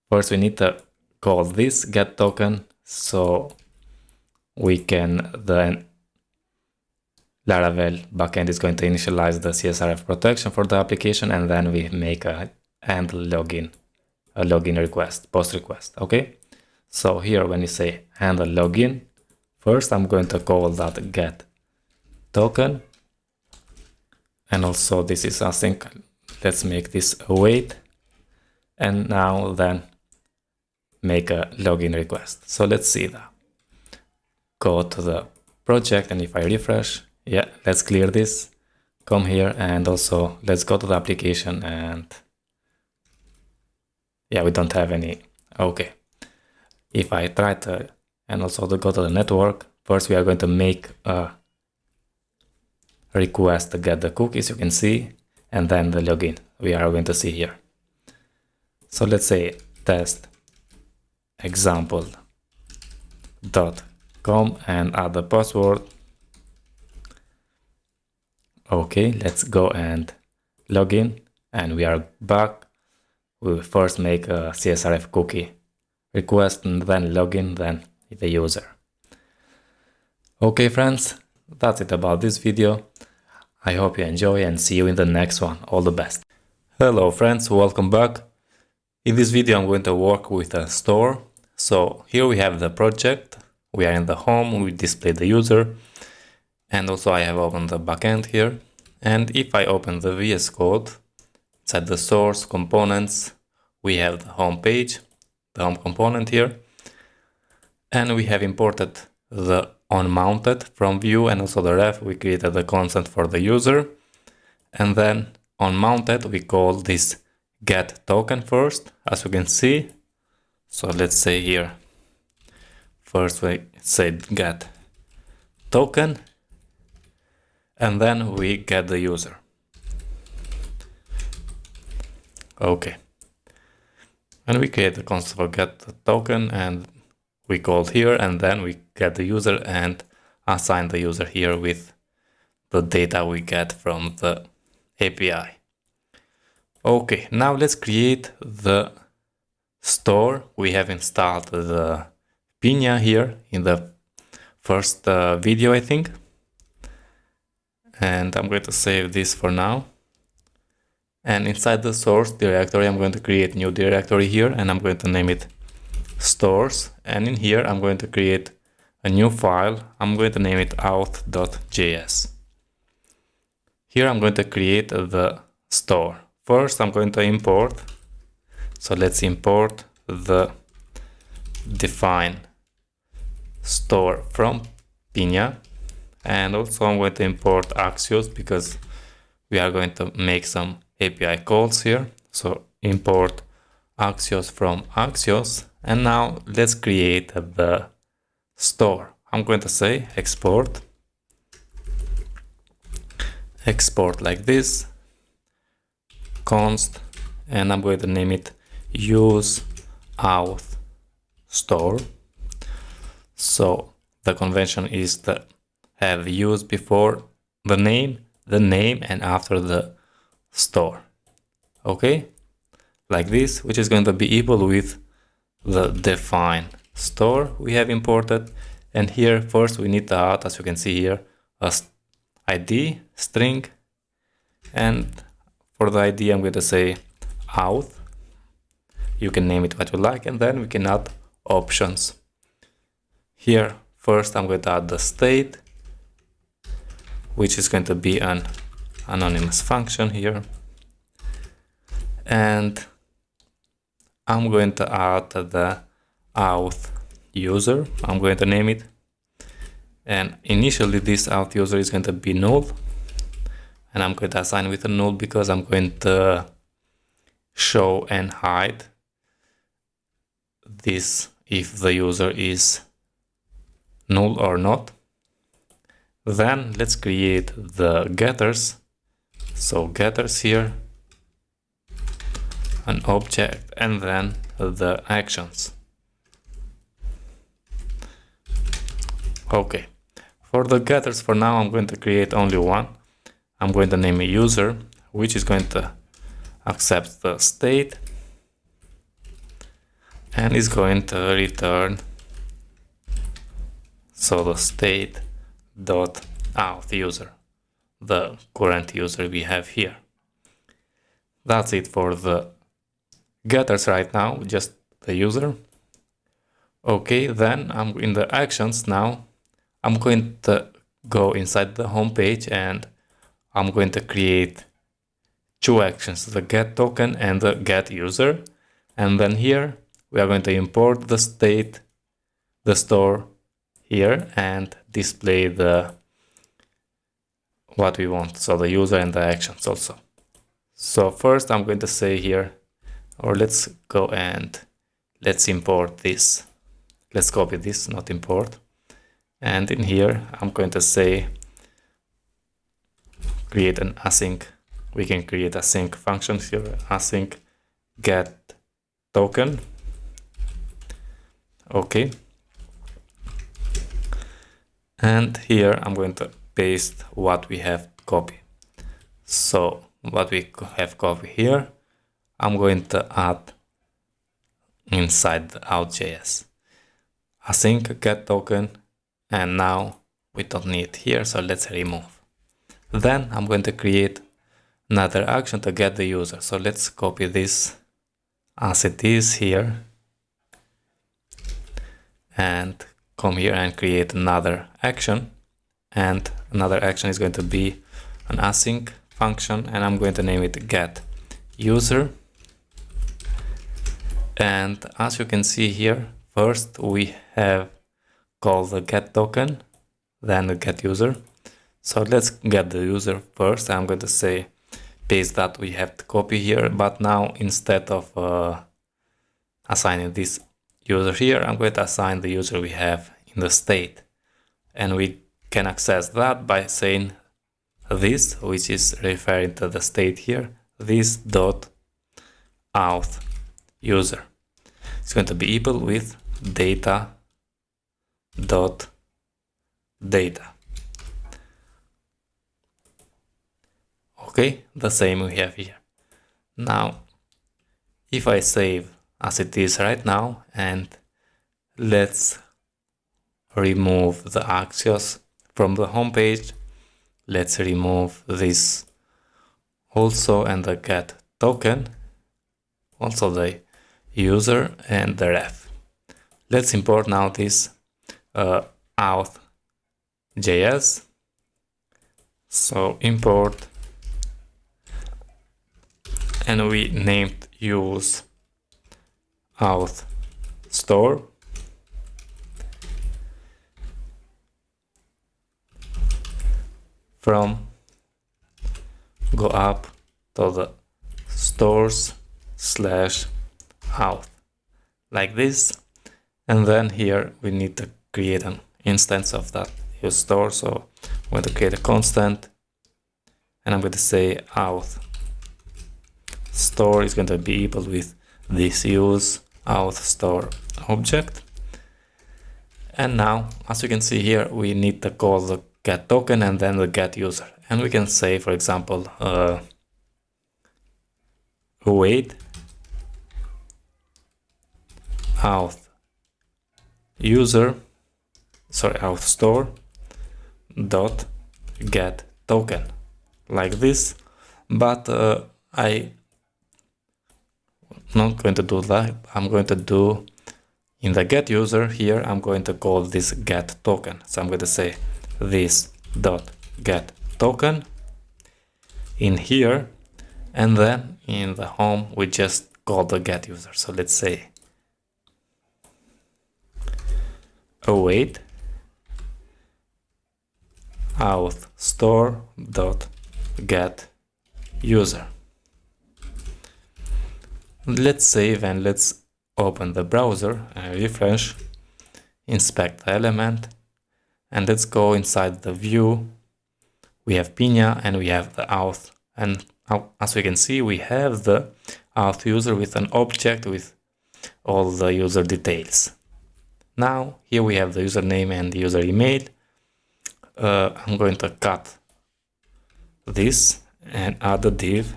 first we need to call this get token, so we can then Laravel backend is going to initialize the CSRF protection for the application, and then we make a handle login, a login request, post request. Okay, so here when you say handle login, first I'm going to call that get token, and also this is async. Let's make this await, and now then make a login request. So let's see that. Go to the project, and if I refresh, yeah, let's clear this, come here, and also let's go to the application, and yeah, we don't have any. Okay, if I try to, and also to go to the network, first we are going to make a request to get the cookies, you can see, and then the login we are going to see here. So let's say test example.com and add the password. Okay, let's go and log in, and we are back. We will first make a CSRF cookie request and then login, then the user. Okay friends, that's it about this video. I hope you enjoy and see you in the next one. All the best. Hello friends, welcome back. In this video I'm going to work with a store. So here we have the project, we are in the home, we display the user, and also I have opened the backend here. And if I open the VS Code, inside the source components, we have the home page, the home component here, and we have imported the onMounted from Vue, and also the ref, we created the constant for the user, and then on mounted, we call this get token first, as you can see. So let's say here, first we say get token, and then we get the user. Okay. And we create the constant for get token, and we call here, and then we get the user and assign the user here with the data we get from the API. Okay, now let's create the store. We have installed the Pinia here in the first video, I think. And I'm going to save this for now. And inside the source directory, I'm going to create a new directory here, and I'm going to name it stores. And in here, I'm going to create a new file. I'm going to name it auth.js. Here, I'm going to create the store. First, I'm going to import. So let's import the define store from Pinia. And also, I'm going to import Axios because we are going to make some API calls here. So import Axios from Axios. And now let's create the store. I'm going to say export like this, const, and I'm going to name it use auth store. So the convention is to have use before the name, and after the store. Okay, like this, which is going to be equal with the define store we have imported. And here first we need to add, as you can see here, a ID string, and for the ID I'm going to say auth. You can name it what you like, and then we can add options. Here first I'm going to add the state, which is going to be an anonymous function here, and I'm going to add the auth user. I'm going to name it, and initially this auth user is going to be null, and I'm going to assign with a null because I'm going to show and hide this if the user is null or not. Then let's create the getters. So getters here, an object, and then the actions. Okay, for the getters for now I'm going to create only one. I'm going to name a user, which is going to accept the state and is going to return so the state dot auth user, the current user we have here. That's it for the getters right now, just the user. Okay, then I'm in the actions now. I'm going to go inside the home page and I'm going to create two actions, the get token and the get user. And then here we are going to import the state, the store here, and display the what we want, so the user and the actions also. So first I'm going to say here, or let's go and let's import this. Let's copy this, not import. And in here I'm going to say create an async. We can create async functions here, async get token. Okay. And here I'm going to paste what we have copied. So what we have copied here, I'm going to add inside the auth.js async get token, and now we don't need here, so let's remove. Then I'm going to create another action to get the user. So let's copy this as it is here and come here and create another action, and another action is going to be an async function, and I'm going to name it get user. And as you can see here, first we have called the get token, then the get user. So let's get the user first. I'm going to say paste that we have to copy here, but now instead of assigning this user here, I'm going to assign the user we have in the state, and we can access that by saying this, which is referring to the state here, this dot auth user. It's going to be equal with data dot data. Okay, the same we have here. Now, if I save as it is right now, and let's remove the Axios from the home page, let's remove this also and the get token, also the user and the ref. Let's import now this auth JS. So import, and we named use auth store. From go up to the stores /auth like this, and then here we need to create an instance of that use store. So I'm going to create a constant, and I'm going to say auth store is going to be equal with this use auth store object. And now, as you can see here, we need to call the get token and then the get user, and we can say, for example, await auth user, auth store dot get token like this. But I'm not going to do that. I'm going to do in the get user here, I'm going to call this get token. So I'm going to say this dot get token in here, and then in the home we just call the get user. So let's say await auth store dot get user. Let's save and let's open the browser and refresh, inspect the element, and let's go inside the view. We have Pinia and we have the auth, and as we can see, we have the auth user with an object with all the user details. Now here we have the username and the user email. I'm going to cut this and add a div,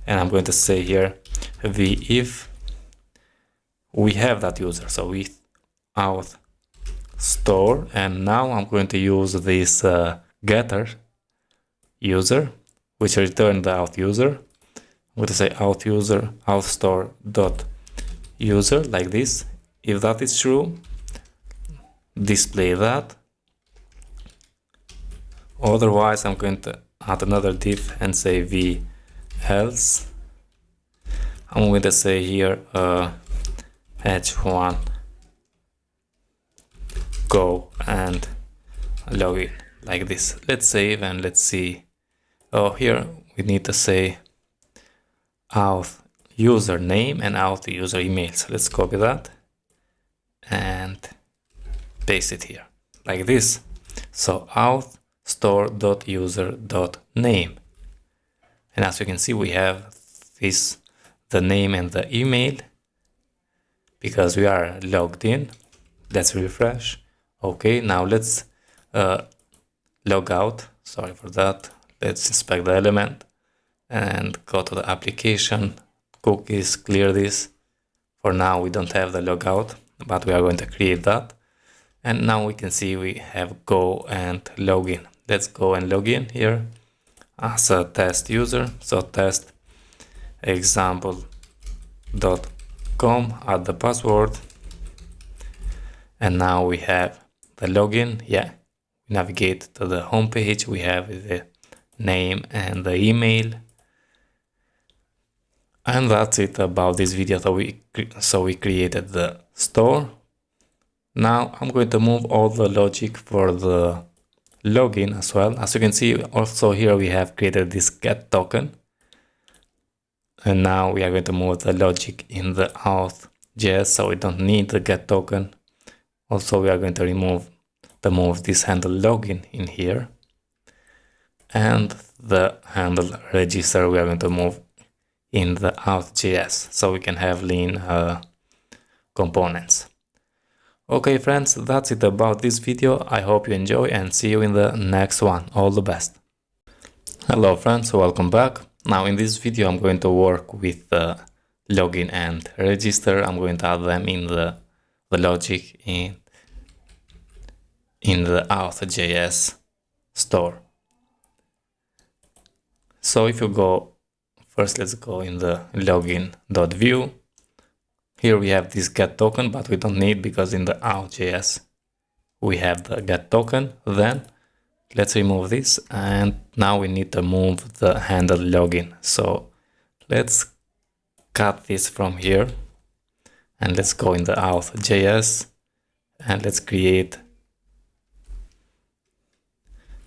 and I'm going to say here if we have that user, so with auth store, and now I'm going to use this getter user, which return the auth user. I'm going to say auth user auth store dot user like this. If that is true, display that. Otherwise, I'm going to add another div and say v else. I'm going to say here h1 go and log in like this. Let's save and let's see. Oh, here we need to say auth user name and auth user email. So let's copy that and paste it here like this. So auth store.user.name, and as you can see, we have this, the name and the email, because we are logged in. Let's refresh. Okay, now let's log out. Sorry for that. Let's inspect the element and go to the application, cookies, clear this. For now, we don't have the logout, but we are going to create that. And now we can see we have go and login. Let's go and log in here as a test user. So test example.com, add the password. And now we have the login. Yeah, we navigate to the home page. We have the name and the email. And that's it about this video. So we created the store. Now I'm going to move all the logic for the login as well. As you can see, also here we have created this get token. And now we are going to move the logic in the auth.js, so we don't need the get token. Also, we are going to remove this handle login in here. And the handle register we are going to move in the auth.js, so we can have lean components. Okay friends, that's it about this video. I hope you enjoy and see you in the next one. All the best. Hello friends, welcome back. Now in this video I'm going to work with the login and register. I'm going to add them in the logic in the auth.js store. So if you go, first let's go in the login.vue. Here we have this get token, but we don't need because in the auth.js we have the get token. Then let's remove this, and now we need to move the handle login. So let's cut this from here and let's go in the auth.js and let's create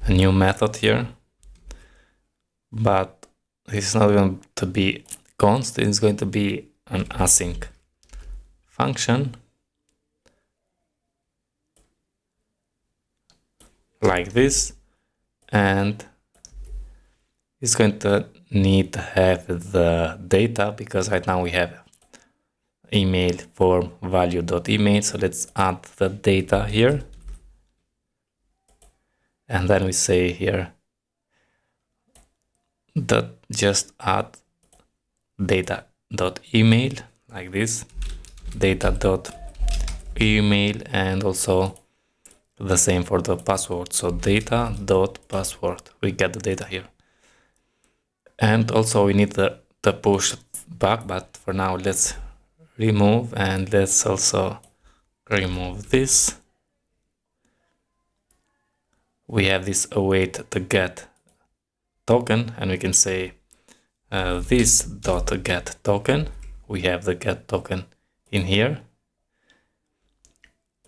a new method here. But this is not going to be const, it's going to be an async function like this, and it's going to need to have the data because right now we have email form value.email. So let's add the data here, and then we say here that just add data.email like this, data.email, and also the same for the password. So data.password, we get the data here. And also we need the push back, but for now let's remove, and let's also remove this. We have this await the get token, and we can say this dot get token. We have the get token in here,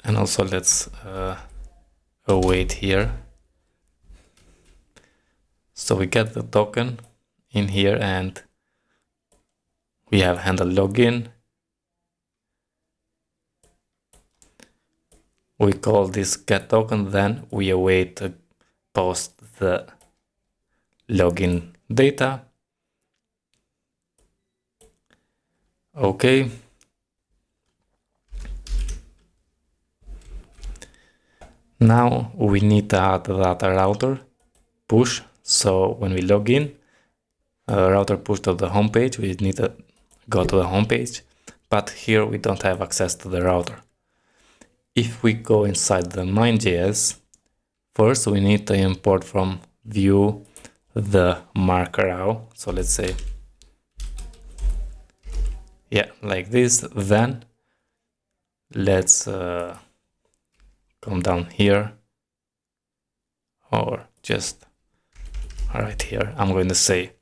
and also let's await here. So we get the token in here, and we have handle login. We call this get token, then we await to post the login data. Okay. Now we need to add that router push. So when we log in, router push to the home page, we need to go to the home page, but here we don't have access to the router. If we go inside the main.js, first we need to import from Vue the marker. So let's say, yeah, like this. Then let's come down here, or just right here. I'm going to say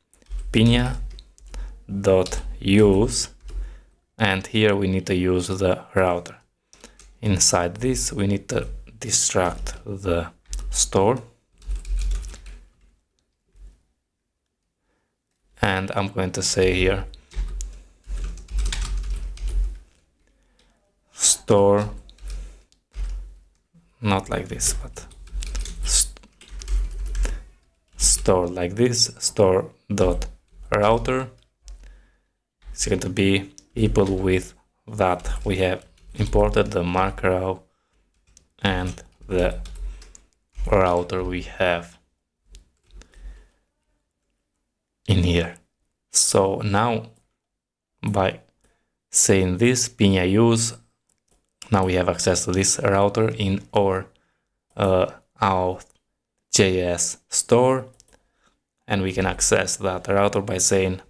Pinia dot use, and here we need to use the router. Inside this we need to destruct the store, and I'm going to say here store, not like this, but store like this, store dot router. It's going to be equal with that we have imported the marker and the router we have in here. So now by saying this Pinia use, now we have access to this router in our auth.js store, and we can access that router by saying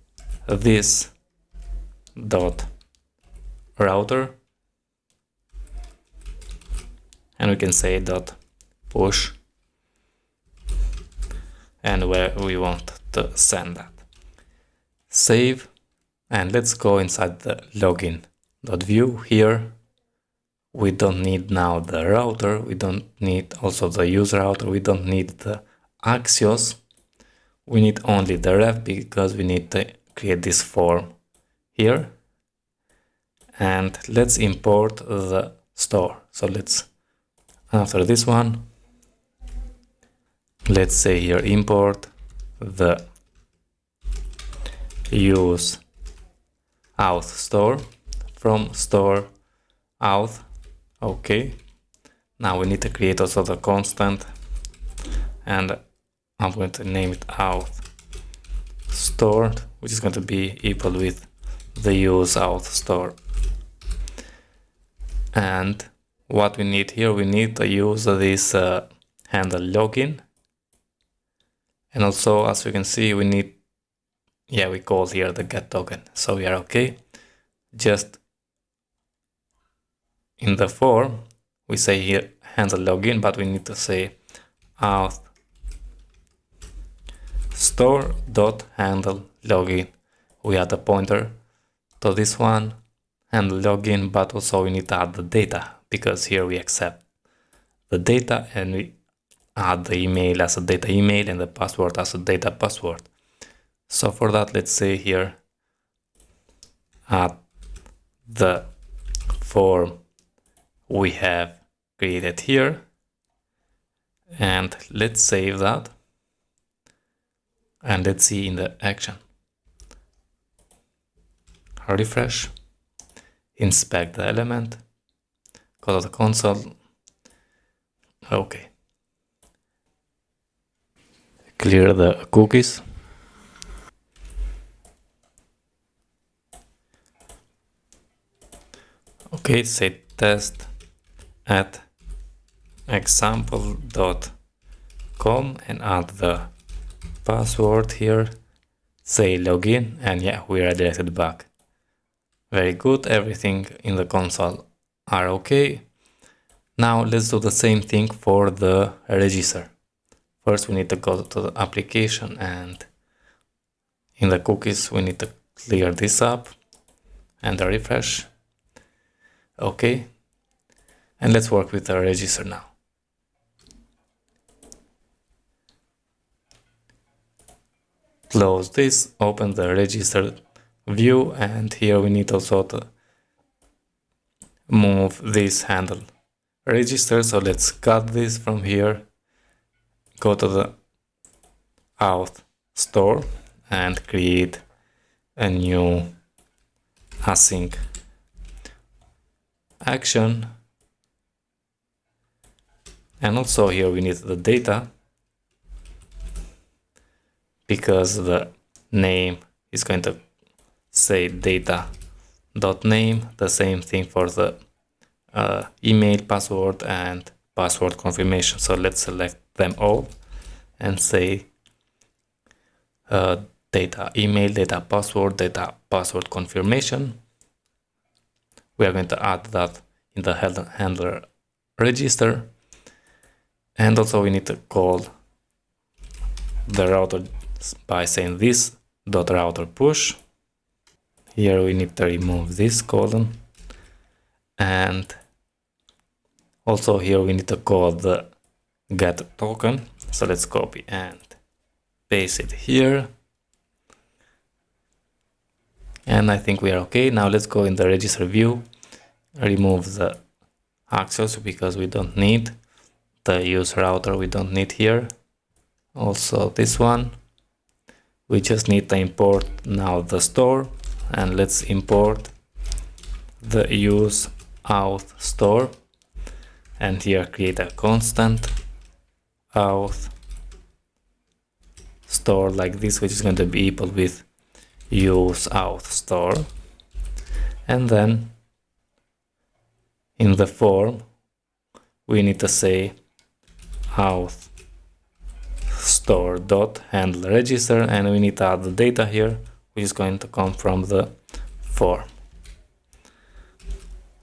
this dot router, and we can say dot push, and where we want to send that. Save, and let's go inside the login.vue. Here we don't need now the router, we don't need also the user router, we don't need the Axios, we need only the ref because we need to create this form here, and let's import the store. So let's, after this one, let's say here import the use auth store from store auth. Okay, now we need to create also the constant, and I'm going to name it auth store, which is going to be equal with the use auth store. And what we need here, we need to use this handle login, and also, as you can see, we need, we call here the get token, so we are okay. Just in the form we say here handle login, but we need to say auth store dot handle login. We add a pointer to this one, handle login, but also we need to add the data, because here we accept the data and we add the email as a data email and the password as a data password. So for that, let's say here add the form we have created here, and let's save that, and let's see in the action. Refresh, inspect the element, go to the console. Okay, clear the cookies. Okay, say test at example.com and add the password here, say login, and we are directed back. Very good, everything in the console are okay. Now let's do the same thing for the register. First we need to go to the application, and in the cookies we need to clear this up and refresh. Okay, and let's work with the register now. Close this, open the register view, and here we need also to move this handle register. So let's cut this from here, go to the auth store and create a new async action. And also here we need the data, because the name is going to say data.name, the same thing for the email, password, and password confirmation. So let's select them all and say data email, data password confirmation. We are going to add that in the handler register, and also we need to call the router by saying this .router push. Here we need to remove this colon, and also here we need to call the get token. So let's copy and paste it here, and I think we are okay. Now let's go in the register view, remove the access because we don't need the use router, we don't need here. Also this one, we just need to import now the store, and let's import the use auth store, and here create a constant auth store like this, which is going to be equal with use auth store. And then in the form we need to say auth store dot handle register, and we need to add the data here, which is going to come from the form.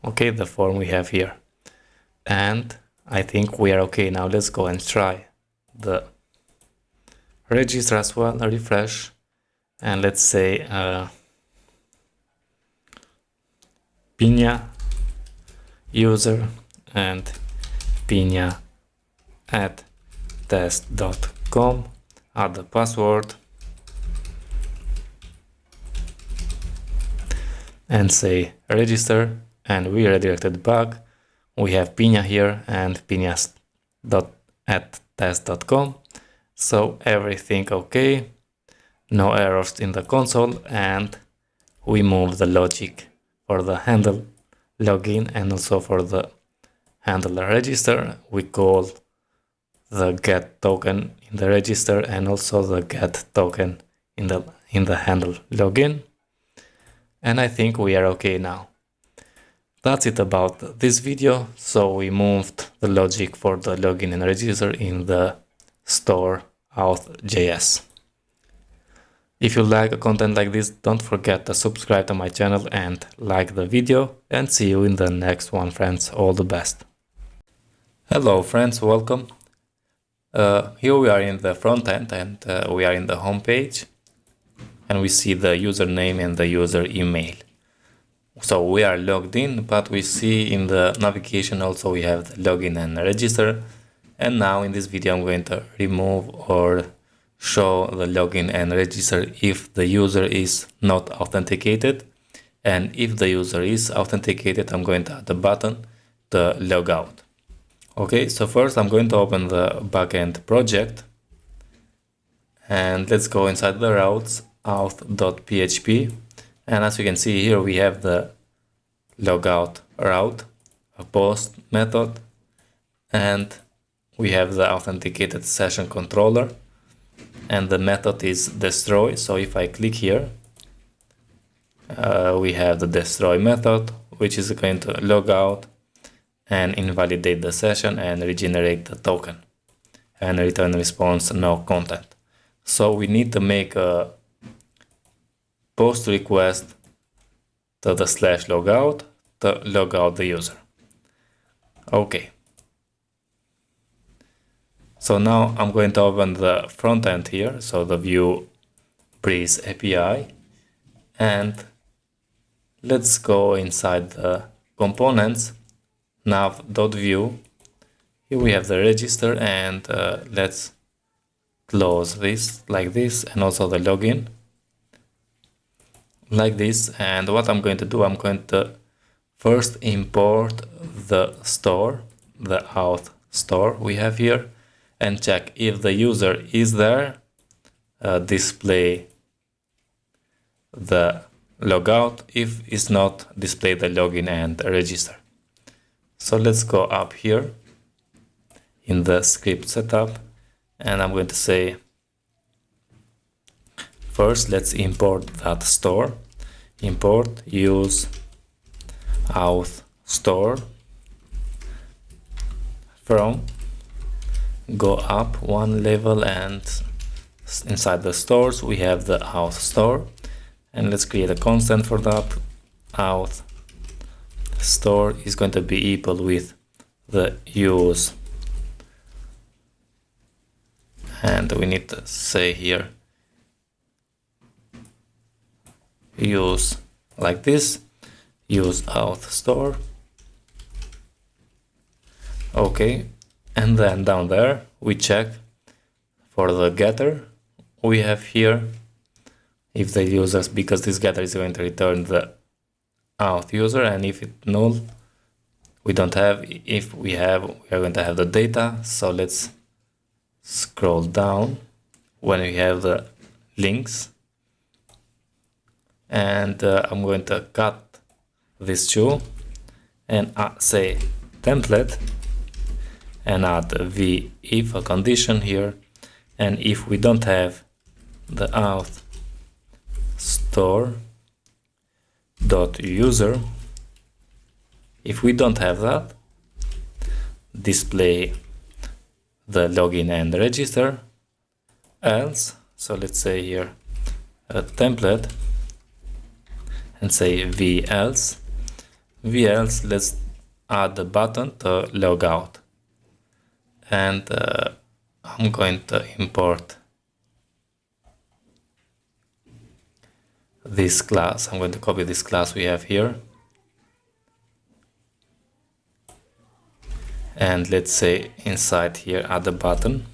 Okay, the form we have here, and I think we are okay. Now let's go and try the register as well, refresh, and let's say Pinia user and Pinia at test.com, add the password, and say register, and we redirected back. We have Pinia here and pinia.at-test.com. So everything okay, no errors in the console, and we move the logic for the handle login and also for the handle register. We call the get token in the register and also the get token in the handle login. And I think we are okay now. That's it about this video. So we moved the logic for the login and register in the store auth.js. If you like content like this, don't forget to subscribe to my channel and like the video, and see you in the next one, friends. All the best. Hello friends, welcome. Here we are in the front end, and we are in the home page, and we see the username and the user email. So we are logged in, but we see in the navigation also we have the login and register. And now in this video I'm going to remove or show the login and register if the user is not authenticated, and if the user is authenticated I'm going to add the button to log out. Okay, so first I'm going to open the backend project, and let's go inside the routes auth.php, and as you can see here we have the logout route, a post method, and we have the authenticated session controller, and the method is destroy. So if I click here, we have the destroy method, which is going to log out and invalidate the session and regenerate the token and return response no content. So we need to make a post request to the /logout to log out the user. Okay. So now I'm going to open the front end here, so the Vue Breeze API, and let's go inside the components, nav.vue. Here we have the register, and let's close this like this, and also the login like this. And what I'm going to do, I'm going to first import the store, the auth store we have here, and check if the user is there, display the logout. If it's not, display the login and register. So let's go up here in the script setup, and I'm going to say first let's import that store. Import use auth store from, go up one level, and inside the stores we have the auth store, and let's create a constant for that. Auth store is going to be equal with the use, and we need to say here use like this, use auth store. Okay. And then down there we check for the getter we have here if the users, because this getter is going to return the auth user, and if it's null we don't have. If we have, we are going to have the data. So let's scroll down when we have the links, and I'm going to cut these two and say template, and add v if a condition here, and if we don't have the auth store dot user, if we don't have that, display the login and register, else. So let's say here a template and say v else. Let's add the button to log out, and I'm going to import this class. I'm going to copy this class we have here, and let's say inside here add the button,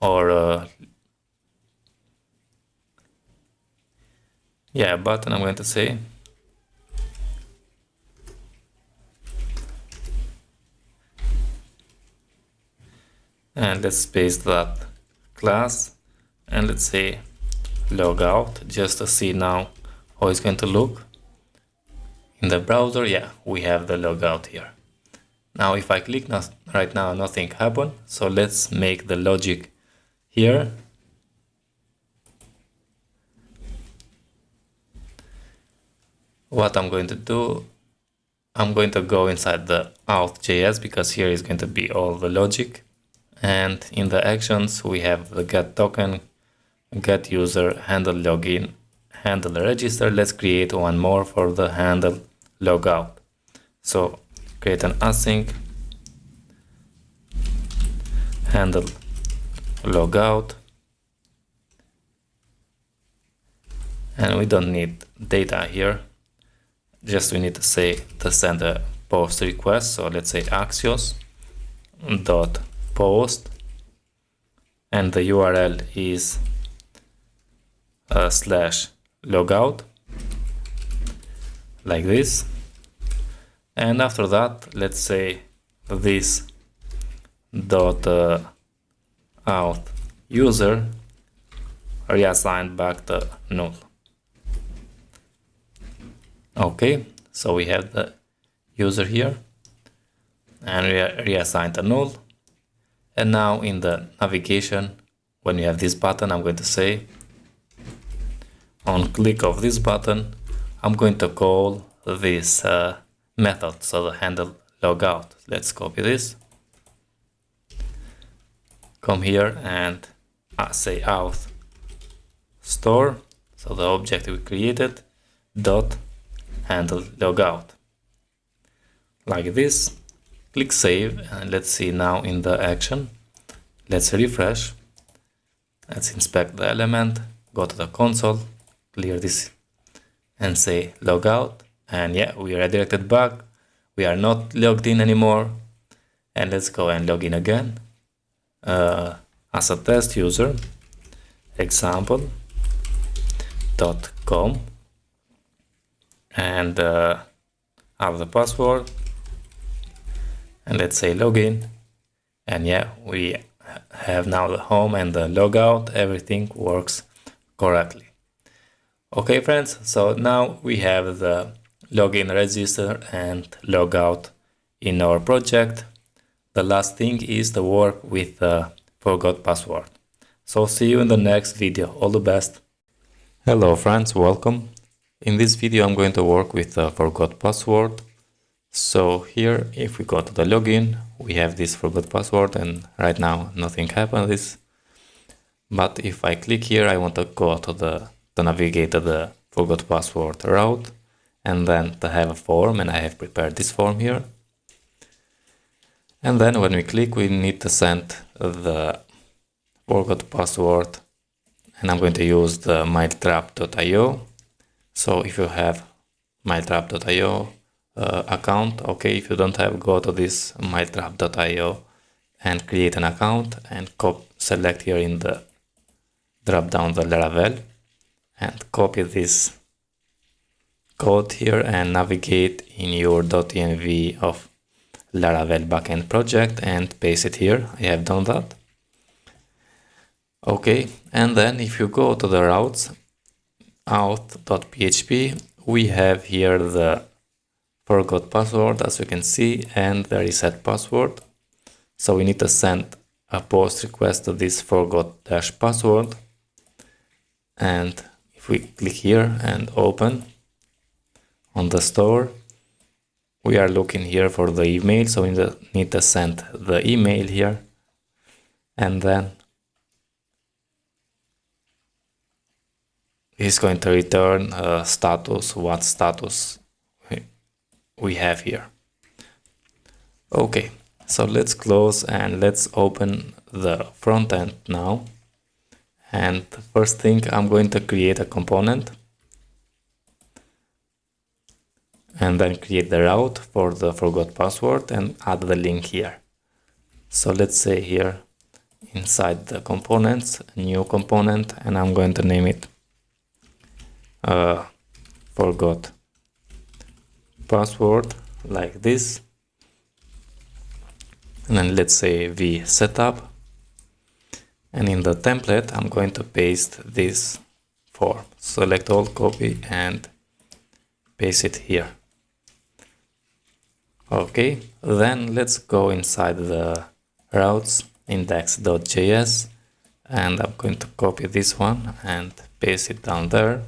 or button I'm going to say, and let's paste that class, and let's say Logout, just to see now how it's going to look in the browser. Yeah, we have the logout here. Now if I click right now, nothing happened. So let's make the logic here. What I'm going to do, I'm going to go inside the auth.js, because here is going to be all the logic. And in the actions, we have the get token, get user, handle login, handle register. Let's create one more for the handle logout. So create an async handle logout, and we don't need data here, just we need to say to send a post request. So let's say axios dot post, and the URL is slash logout, like this. And after that, let's say this dot auth user reassign back the null. Okay, so we have the user here, and we reassign the null. And now in the navigation, when we have this button, I'm going to say on click of this button, I'm going to call this method, so the handle logout. Let's copy this, come here and say auth store, so the object we created, dot handle logout, like this. Click save, and let's see now in the action. Let's refresh, let's inspect the element, go to the console, clear this and say logout, and yeah, we are redirected back. We are not logged in anymore. And let's go and log in again as a test user, example.com, and have the password, and let's say login, and yeah, we have now the home and the logout. Everything works correctly. Okay friends, so now we have the login, register and logout in our project. The last thing is to work with the forgot password. So see you in the next video. All the best. Hello friends, welcome. In this video I'm going to work with the forgot password. So here, if we go to the login, we have this forgot password, and right now nothing happens. But if I click here, I want to go to navigate to the forgot password route, and then to have a form, and I have prepared this form here. And then when we click, we need to send the forgot password, and I'm going to use the mytrap.io. So if you have mytrap.io account, okay. If you don't have, go to this mytrap.io and create an account, and select here in the drop down the Laravel, and copy this code here and navigate in your .env of Laravel backend project and paste it here. I have done that. Okay, and then if you go to the routes, auth.php, we have here the forgot password, as you can see, and the reset password. So we need to send a post request to this forgot-password. And if we click here and open on the store, we are looking here for the email. So we need to send the email here, and then it's going to return status, what status we have here. Okay, so let's close and let's open the front end now. And the first thing, I'm going to create a component and then create the route for the forgot password and add the link here. So let's say here inside the components, a new component, and I'm going to name it forgot password, like this. And then let's say v setup, And in the template, I'm going to paste this form. Select all, copy, and paste it here. Okay, then let's go inside the routes index.js, and I'm going to copy this one and paste it down there.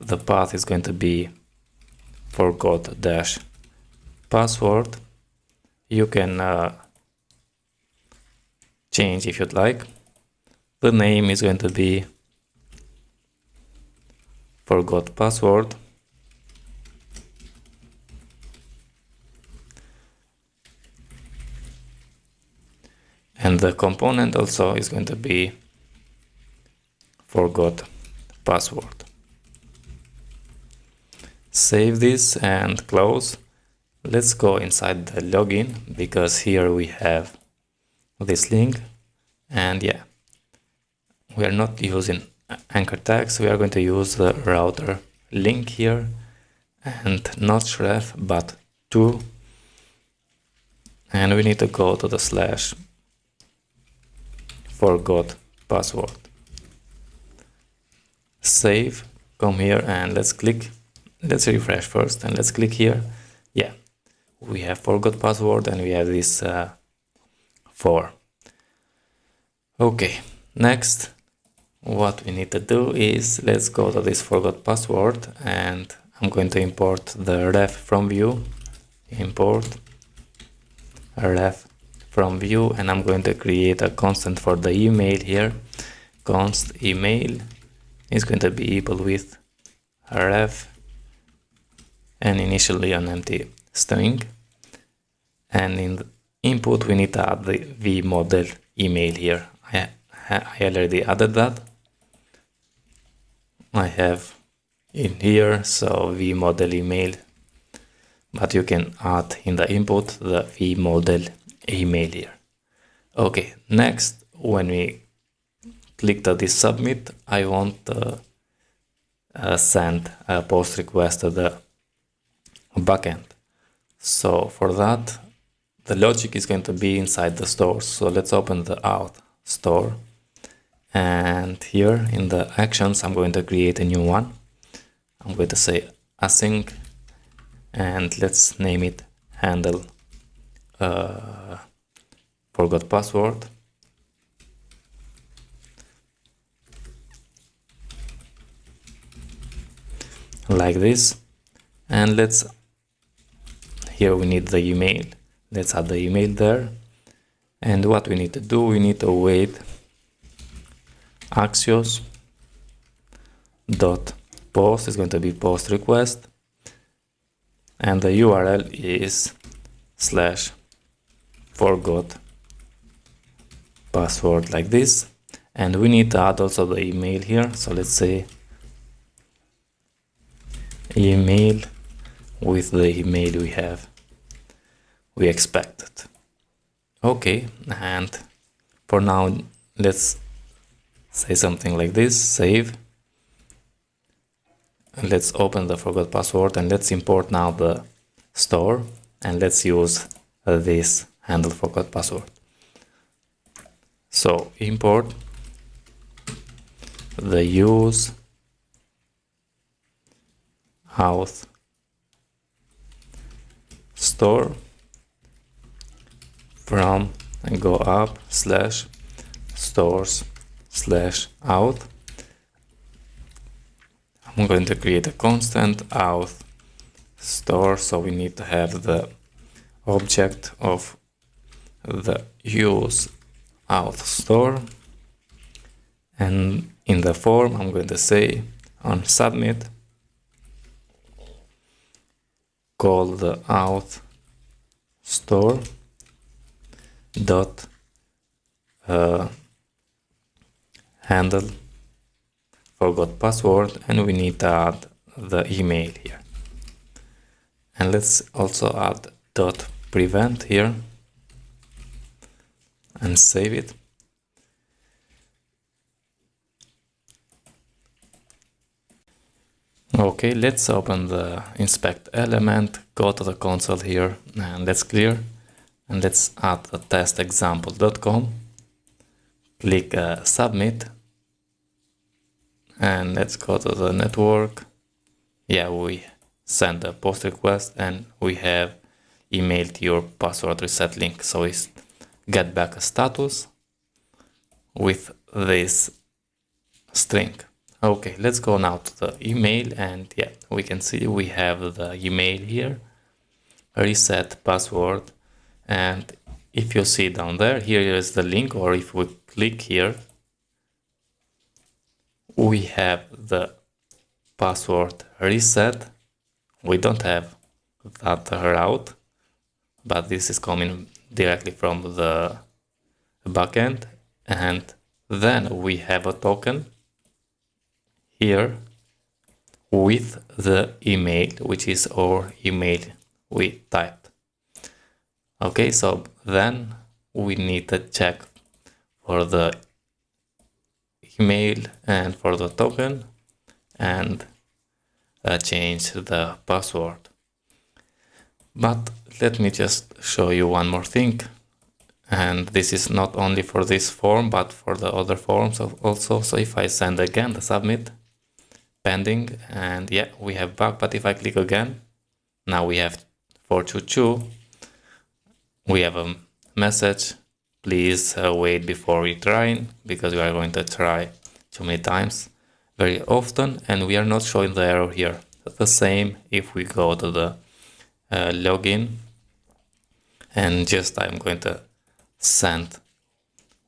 The path is going to be forgot-password. You can change if you'd like. The name is going to be forgot password. And the component also is going to be forgot password. Save this and close. Let's go inside the login, because here we have this link, and yeah, we are not using anchor tags. We are going to use the router link here, and not href but to, and we need to go to the slash forgot password. Save, come here, and let's refresh first, and let's click here. Yeah, we have forgot password, and we have this 4. Okay, next what we need to do is let's go to this forgot password, and I'm going to import the ref from Vue. Import ref from Vue, and I'm going to create a constant for the email here. Const email is going to be equal with ref and initially an empty string, and in the input we need to add the vModel email here. I already added that. I have in here, so vModel email, but you can add in the input the vModel email here. Okay, next, when we click to this submit, I want to send a post request to the backend. So for that, the logic is going to be inside the store. So let's open the auth store, and here in the actions I'm going to create a new one. I'm going to say async, and let's name it handle forgot password. Like this, and here we need the email. Let's add the email there, and what we need to do, we need to await axios dot post is going to be post request, and the URL is slash forgot password, like this, and we need to add also the email here. So let's say email with the email we expected. Okay, and for now let's say something like this. Save, and let's open the forgot password, and let's import now the store, and let's use this handle forgot password. So import the use auth store from, and go up slash stores slash auth. I'm going to create a constant auth store, so we need to have the object of the use auth store, and in the form I'm going to say on submit call the auth store dot handle forgot password, and we need to add the email here, and let's also add dot prevent here and save it. Okay, let's open the inspect element, go to the console here, and let's clear, and let's add a test example.com. click submit, and let's go to the network. Yeah, we send a post request and we have emailed your password reset link. So it's get back a status with this string. Okay, let's go now to the email, and yeah, we can see we have the email here, reset password. And if you see down there, here is the link, or if we click here, we have the password reset. We don't have that route, but this is coming directly from the backend. And then we have a token here with the email, which is our email we typed. Okay, so then we need to check for the email and for the token and change the password. But let me just show you one more thing. And this is not only for this form, but for the other forms also. So if I send again the submit, pending, and yeah, we have bug. But if I click again, now we have 422. We have a message, please wait before retrying, because we are going to try too many times very often, and we are not showing the error here. The same if we go to the login, and just I'm going to send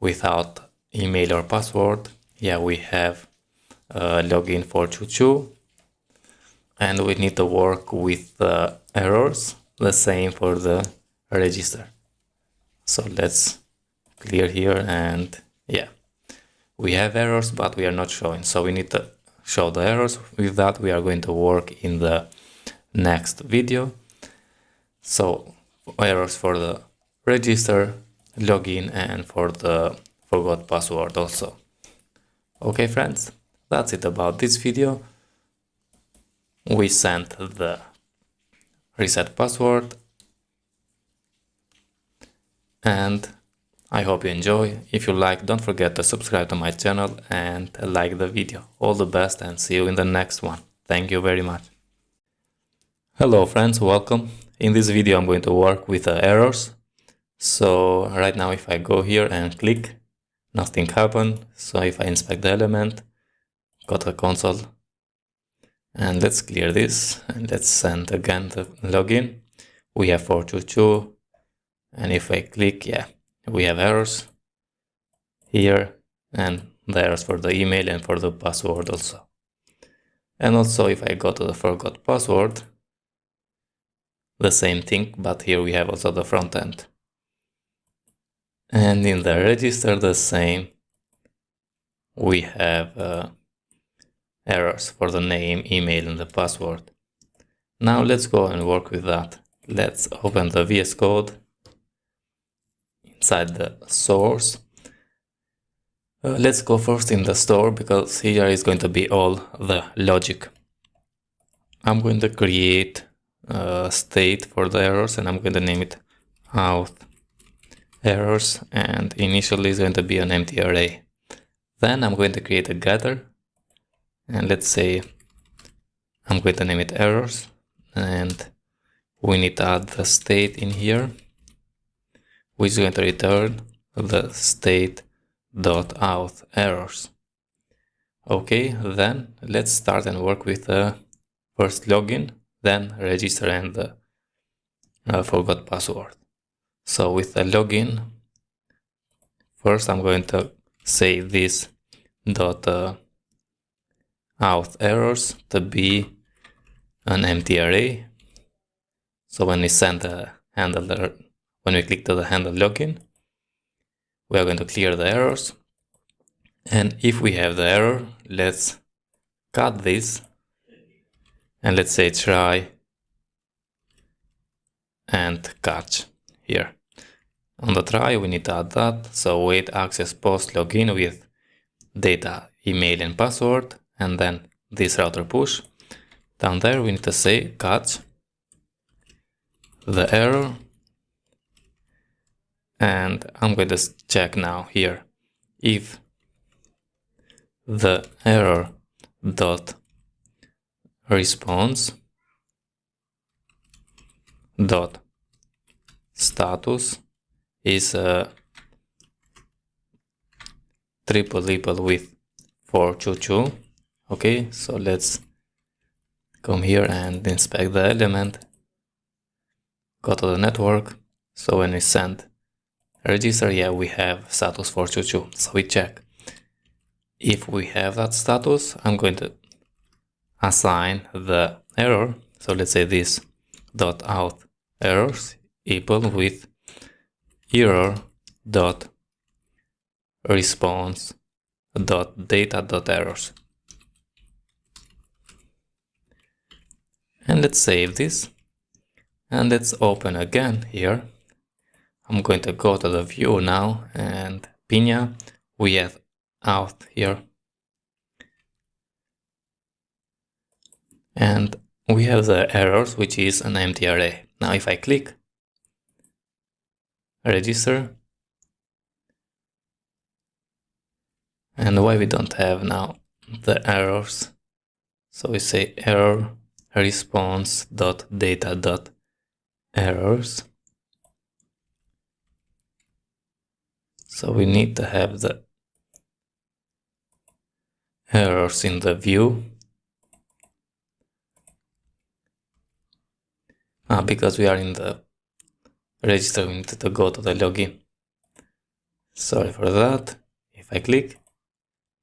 without email or password. Yeah, we have login 422, and we need to work with the errors, the same for the register. So let's clear here, and yeah, we have errors, but we are not showing, so we need to show the errors. With that, we are going to work in the next video. So errors for the register, login, and for the forgot password also. Okay friends, that's it about this video. We sent the reset password, and I hope you enjoy. If you like, don't forget to subscribe to my channel and like the video. All the best, and see you in the next one. Thank you very much. Hello friends, welcome. In this video I'm going to work with errors. So right now if I go here and click, nothing happened. So if I inspect the element, go to the console, and let's clear this, and let's send again the login. We have 422, and if I click, yeah, we have errors here, and the errors for the email and for the password also. And also if I go to the forgot password, the same thing, but here we have also the front end. And in the register, the same, we have errors for the name, email, and the password. Now let's go and work with that. Let's open the VS Code inside the source. Let's go first in the store, because here is going to be all the logic. I'm going to create a state for the errors, and I'm going to name it auth errors, and initially is going to be an empty array. Then I'm going to create a getter, and let's say I'm going to name it errors, and we need to add the state in here, which is going to return the state.auth errors. Okay, then let's start and work with the first login, then register, and the forgot password. So with the login, first I'm going to say this auth errors to be an empty array. So when we send the handler, when we click to the handle login, we are going to clear the errors. And if we have the error, let's cut this, and let's say try and catch here. On the try, we need to add that. So wait access post login with data, email, and password, and then this router push. Down there, we need to say catch the error, and I'm going to check now here if the error dot response dot status is a triple label with 422. Okay, so let's come here and inspect the element, go to the network. So when we send a register, yeah, we have status 422. So we check. If we have that status, I'm going to assign the error. So let's say this dot auth errors equal with error dot response dot data dot errors. And let's save this and let's open again here. I'm going to go to the view now and Pinia, we have auth here. And we have the errors, which is an empty array. Now if I click register, and why we don't have now the errors, so we say error response dot data dot errors. So we need to have the errors in the view. Because we are in the register, we need to go to the login. Sorry for that. If I click,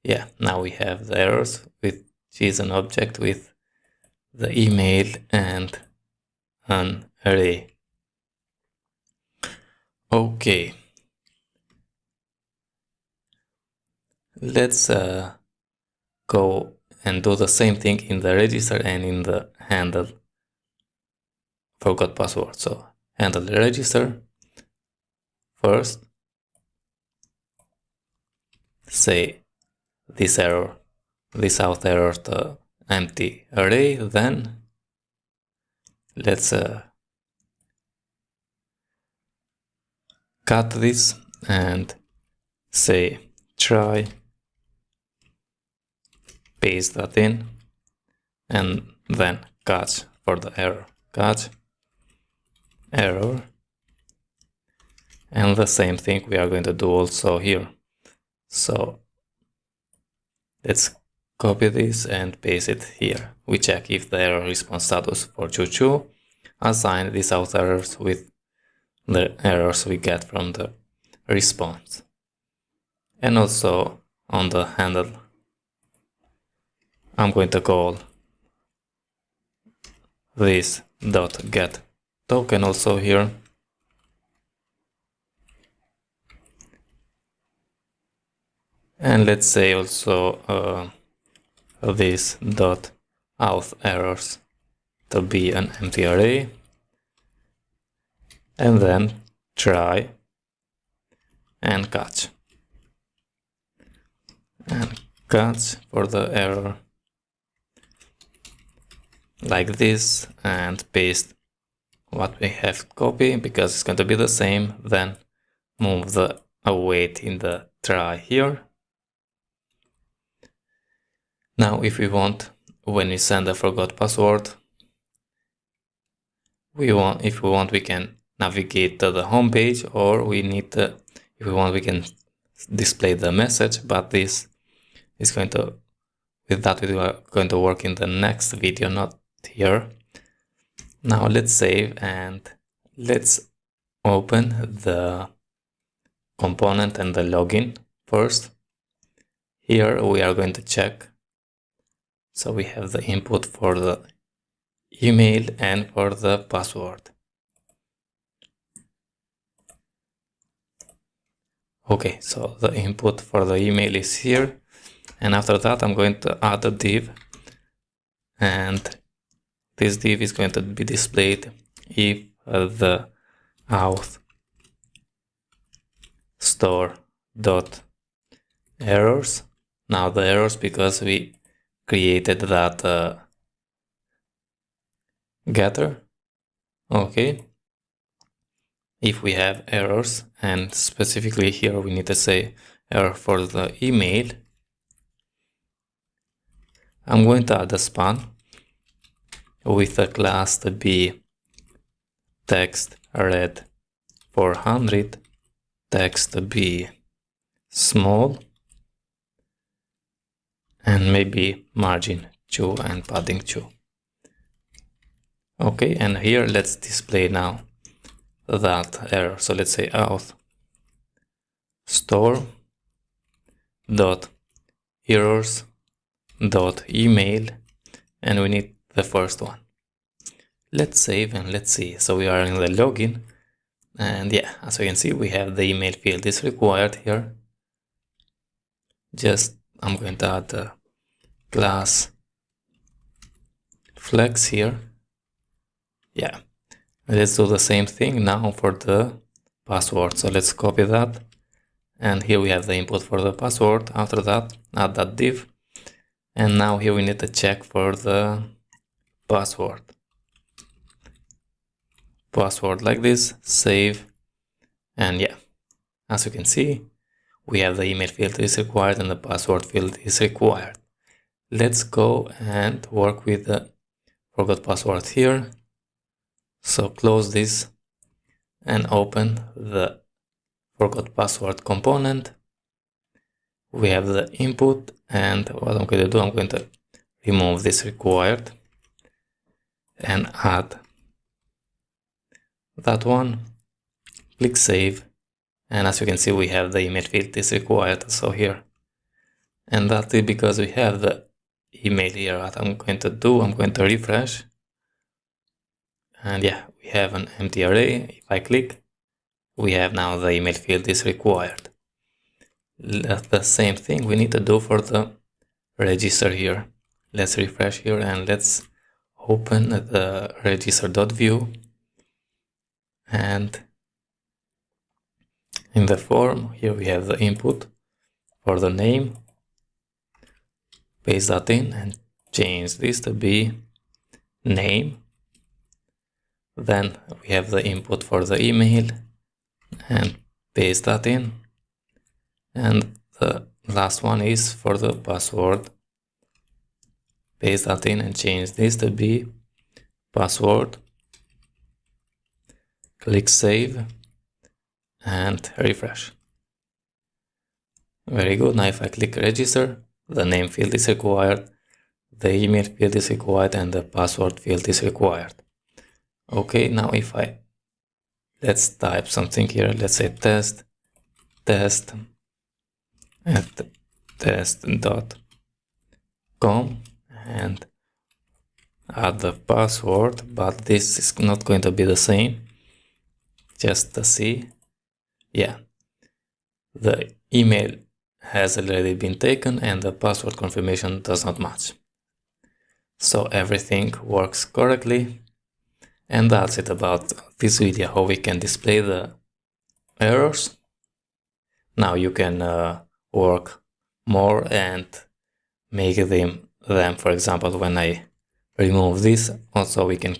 yeah, now we have the errors, which is an object with the email and an array. Okay. Let's go and do the same thing in the register and in the handle forgot password. So handle the register first, say this error, this auth error to empty array, then let's cut this and say try, paste that in, and then catch for the error, catch error. And the same thing we are going to do also here. So let's copy this and paste it here. We check if the error response status 422, assign these auth errors with the errors we get from the response. And also on the handle, I'm going to call this dot get token also here. And let's say also this dot auth errors to be an empty array, and then try and catch for the error like this, and paste what we have copied because it's going to be the same. Then move the await in the try here. Now if we want, when we send a forgot password, if we want we can navigate to the home page, or we need to, if we want we can display the message, but this is going to, with that we are going to work in the next video, not here. Now let's save and let's open the component and the login first. Here we are going to check. So we have the input for the email and for the password. Okay, so the input for the email is here. And after that, I'm going to add a div. And this div is going to be displayed if the auth store dot errors. Now the errors because we created that getter. Okay. If we have errors, and specifically here we need to say error for the email, I'm going to add a span with a class to be text red 400, text to be small, and maybe margin 2 and padding 2. Okay, and here let's display now that error. So let's say auth store dot errors dot email, and we need the first one. Let's save and let's see. So we are in the login, and yeah, as you can see, we have the email field is required here. Just I'm going to add the class flex here. Yeah, let's do the same thing now for the password. So let's copy that, and here we have the input for the password. After that, add that div, and now here we need to check for the password. Password like this, save, and yeah, as you can see, we have the email field is required and the password field is required. Let's go and work with the forgot password here. So close this and open the forgot password component. We have the input, and what I'm going to do, I'm going to remove this required and add that one. Click save, and as you can see, we have the email field is required also here, and that is because we have the email here. What I'm going to do, I'm going to refresh, and yeah, we have an empty array. If I click, we have now the email field is required. The same thing we need to do for the register here. Let's refresh here and let's open the register.vue, and in the form here we have the input for the name. Paste that in and change this to be name. Then we have the input for the email and paste that in, and the last one is for the password. Paste that in and change this to be password. Click save and refresh. Very good. Now if I click register, the name field is required, the email field is required, and the password field is required. Okay, now if let's type something here. Let's say test at test.com and add the password, but this is not going to be the same. Just to see, yeah, the email has already been taken and the password confirmation does not match. So everything works correctly. And that's it about this video, how we can display the errors. Now you can work more and make them, for example, when I remove this, also we can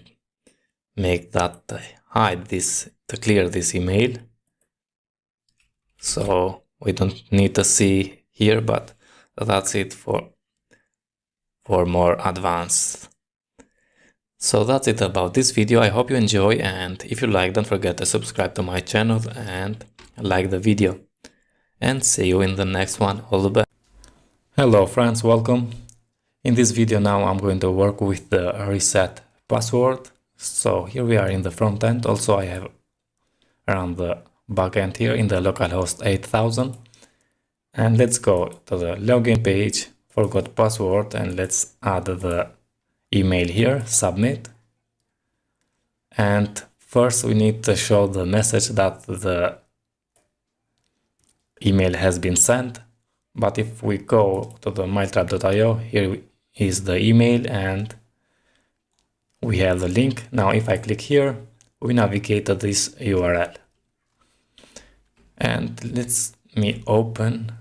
make that hide this to clear this email. So we don't need to see here, but that's it for more advanced. So that's it about this video. I hope you enjoy, and if you like, don't forget to subscribe to my channel and like the video. And see you in the next one. All the best. Hello friends, welcome. In this video now I'm going to work with the reset password. So here we are in the front end. Also I have around the backend here in the localhost 8000. And let's go to the login page, forgot password, and let's add the email here, submit. And first we need to show the message that the email has been sent. But if we go to the mytrap.io, here is the email and we have the link. Now if I click here, we navigate to this URL. And let me open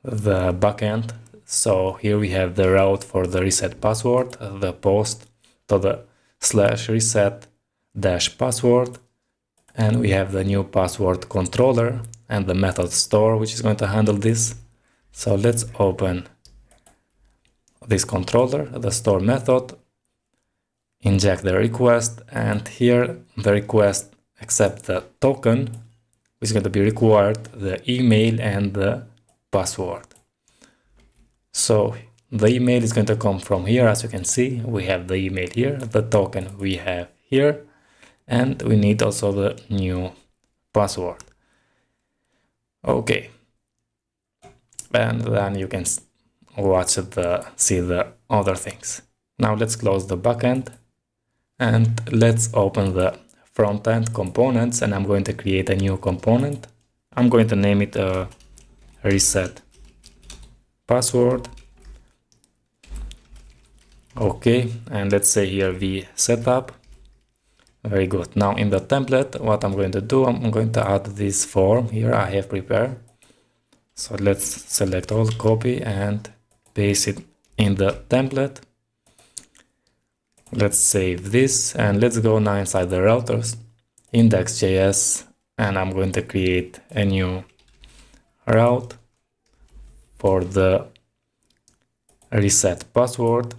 the backend. So here we have the route for the reset password, the post to the /reset-password, and we have the new password controller and the method store, which is going to handle this. So let's open this controller, the store method, inject the request, and here the request accept the token, which is going to be required, the email and the password. So the email is going to come from here. As you can see, we have the email here, the token we have here, and we need also the new password. Okay, and then you can see the other things. Now let's close the backend and let's open the front-end components, and I'm going to create a new component. I'm going to name it reset password. Okay, and let's say here v setup. Very good. Now in the template, what I'm going to do, I'm going to add this form here I have prepared. So let's select all, copy and paste it in the template. Let's save this and let's go now inside the routers, index.js, and I'm going to create a new route for the reset password.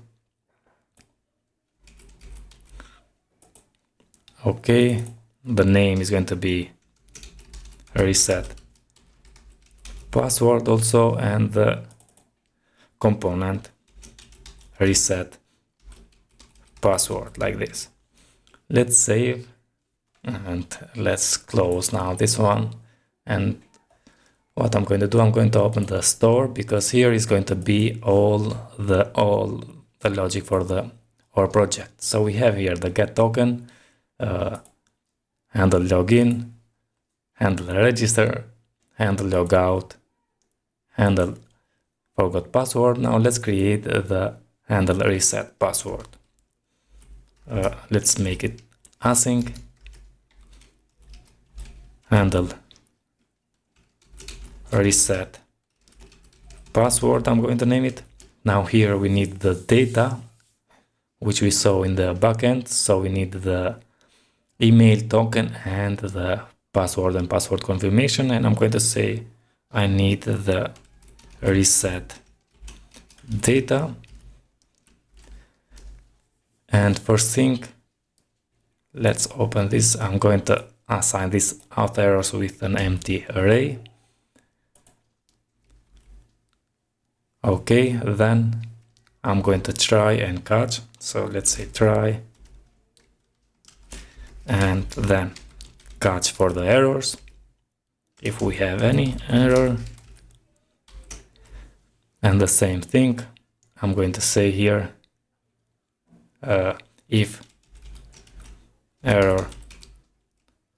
Okay, the name is going to be reset password also, and the component reset password, like this. Let's save and let's close now this one. And what I'm going to do, I'm going to open the store, because here is going to be all the logic for our project. So we have here the get token, handle login, handle register, handle logout, handle forgot password. Now let's create the handle reset password. Let's make it async, handle reset password, I'm going to name it. Now here we need the data, which we saw in the backend. So we need the email token and the password and password confirmation. And I'm going to say I need the reset data. And first thing, let's open this. I'm going to assign this auth errors with an empty array. Okay, then I'm going to try and catch. So let's say try and then catch for the errors if we have any error. And the same thing, I'm going to say here if error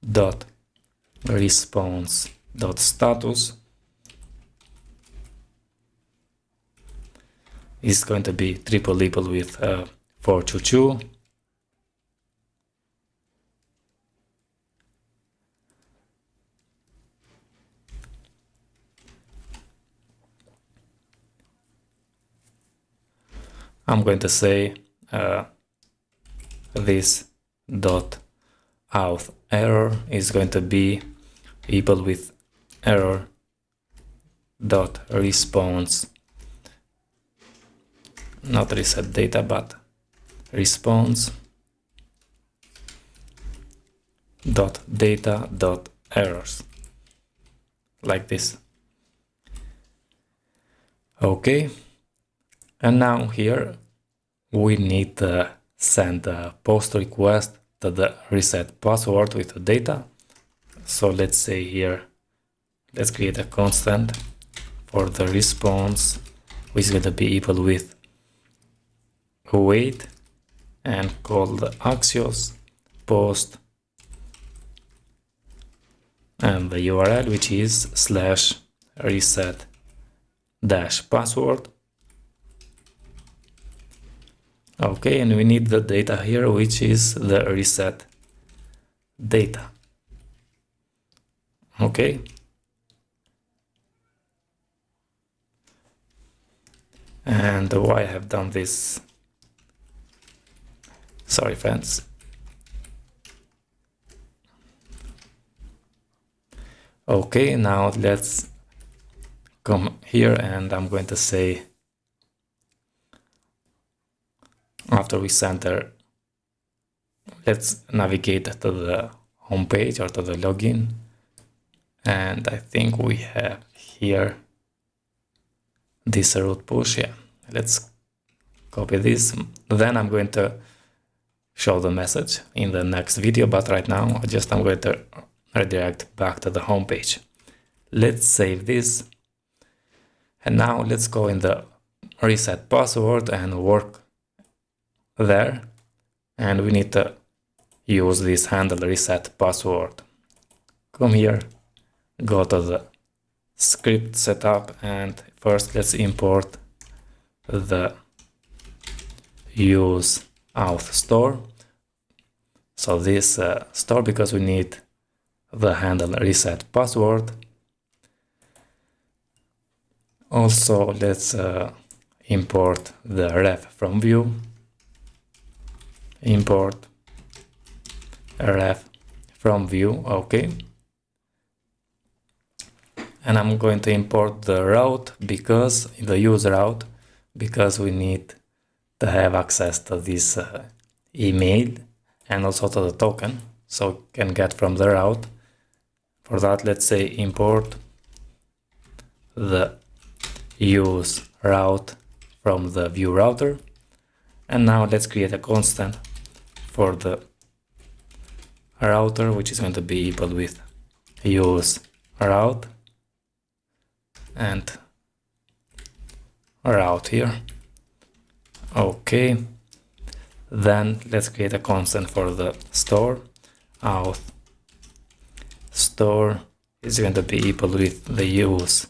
dot response dot status is going to be triple with 422. I'm going to say this dot auth error is going to be equal with error dot response, not reset data, but response dot data dot errors, like this. Okay, and now here we need to send a post request to the reset password with the data. So let's say here, let's create a constant for the response, which is going to be equal with wait, and call the axios post and the URL, which is /reset -password. Okay, and we need the data here, which is the reset data. Okay. And why I have done this? Sorry, friends. Okay, now let's come here and I'm going to say, after we center, let's navigate to the home page or to the login. And I think we have here this root push. Yeah, let's copy this. Then I'm going to show the message in the next video, but right now I'm going to redirect back to the home page. Let's save this. And now let's go in the reset password and work there. And we need to use this handle reset password. Come here, go to the script setup, and first let's import the use auth store. So this store, because we need the handle reset password. Also, let's import the ref from Vue. Import ref from Vue, okay. And I'm going to import the route, because the user route, because we need to have access to this email and also to the token, so we can get from the route. For that, let's say import the use route from the Vue router. And now let's create a constant for the router, which is going to be equal with use route and route here. Okay, then let's create a constant for the store. Auth store is going to be equal with the use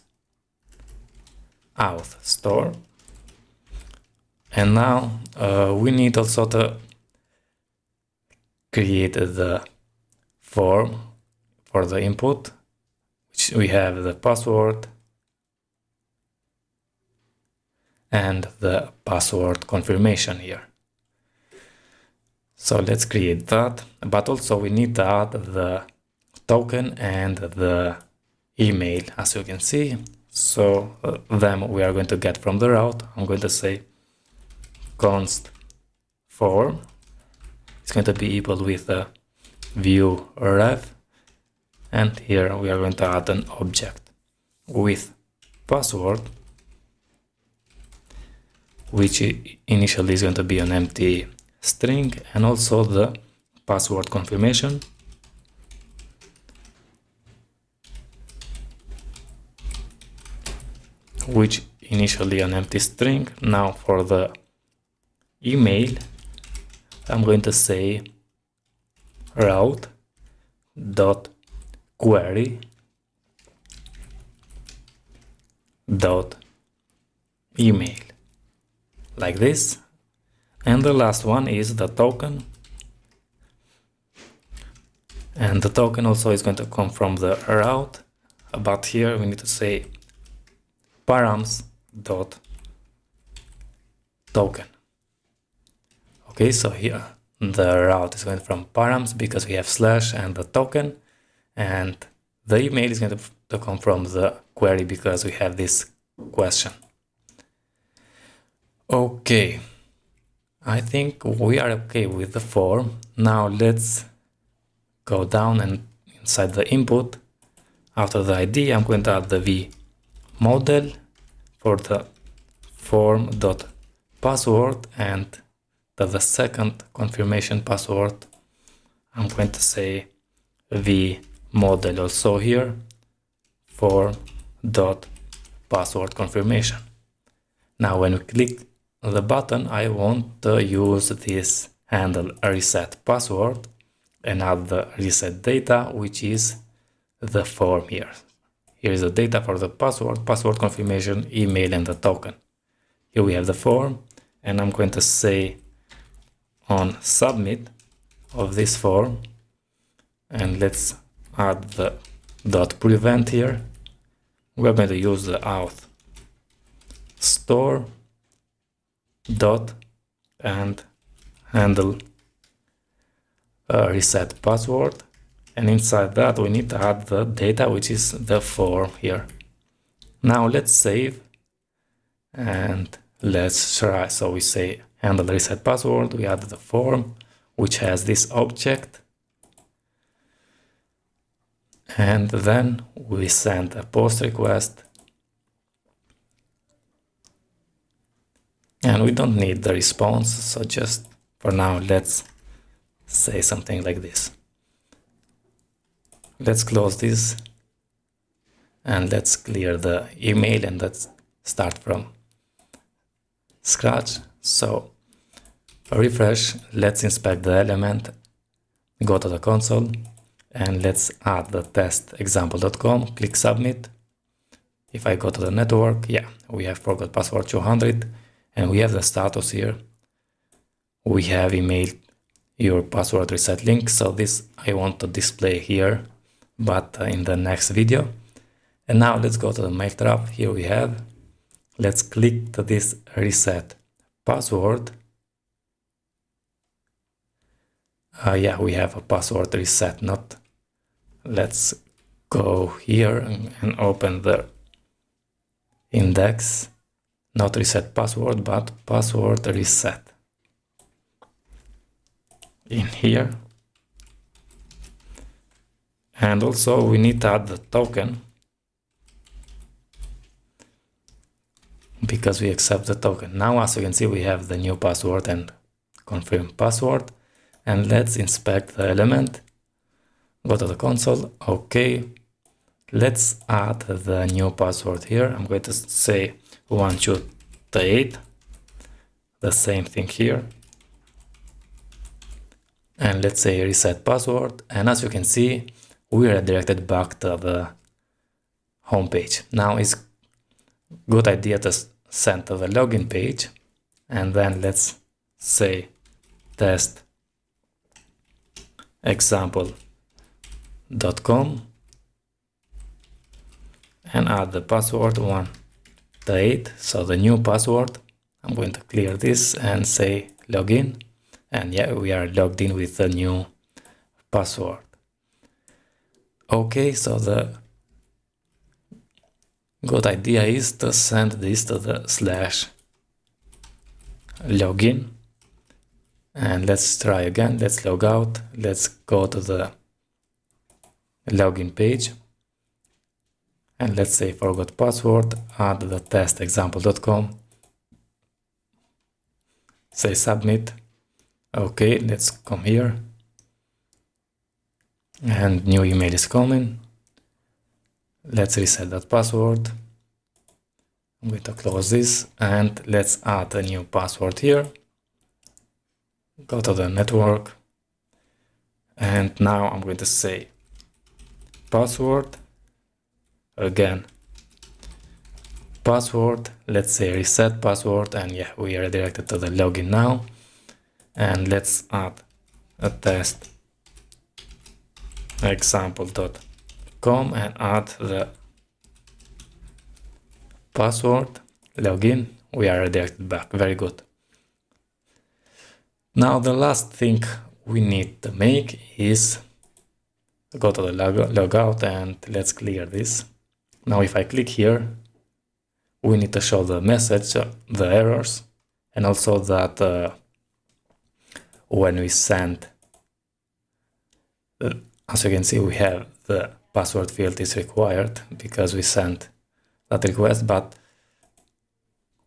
auth store. And now we need also to create the form for the input, which we have the password and the password confirmation here. So let's create that, but also we need to add the token and the email, as you can see. So them we are going to get from the route. I'm going to say const form is going to be equal with the Vue ref, and here we are going to add an object with password, which initially is going to be an empty string, and also the password confirmation, which initially an empty string. Now for the email, I'm going to say route dot query dot email, like this. And the last one is the token, and the token also is going to come from the route, but here we need to say params dot token. Okay, so here the route is going from params because we have slash and the token, and the email is going to come from the query because we have this question. Okay, I think we are okay with the form. Now let's go down, and inside the input, after the ID, I'm going to add the v model for the form dot password, and the second confirmation password, I'm going to say v model also here, form dot password confirmation. Now when we click the button, I want to use this handle reset password and add the reset data, which is the form here. Here is the data for the password confirmation, email, and the token. Here we have the form, and I'm going to say on submit of this form, and let's add the dot prevent here. We're going to use the auth store dot and handle reset password, And inside that, we need to add the data, which is the form here. Now let's save and let's try. So we say handle reset password. We add the form, which has this object. And then we send a post request. And we don't need the response. So just for now, let's say something like this. Let's close this and let's clear the email and let's start from scratch. So refresh, let's inspect the element, go to the console and let's add the test example.com, click submit. If I go to the network, yeah, we have forgot password 200 and we have the status here. We have emailed your password reset link. So this I want to display here, but in the next video. And now let's go to the mail trap. Here we have, let's click to this reset password. Yeah, we have a password reset, not. Let's go here and open the index, not reset password, but password reset in here. And also we need to add the token because we accept the token. Now, as you can see, we have the new password and confirm password. And let's inspect the element. Go to the console. Okay. Let's add the new password here. I'm going to say 128. The same thing here. And let's say reset password. And as you can see, we are directed back to the home page. Now it's good idea to send to the login page. And then let's say test example.com and add the password 128. So the new password. I'm going to clear this and say login. And yeah, we are logged in with the new password. Okay, so the good idea is to send this to the /login. And let's try again. Let's log out. Let's go to the login page. And let's say forgot password, add the test example.com. Say submit. Okay, let's come here. And new email is coming. Let's reset that password. I'm going to close this and let's add a new password here. Go to the network. And now I'm going to say password. Again, password. Let's say reset password. And yeah, we are redirected to the login now. And let's add a test example.com and add the password, login. We are redirected back. Very good. Now the last thing we need to make is go to the logout and let's clear this. Now if I click here, we need to show the message, the errors, and also that when we send, as you can see, we have the password field is required because we sent that request, but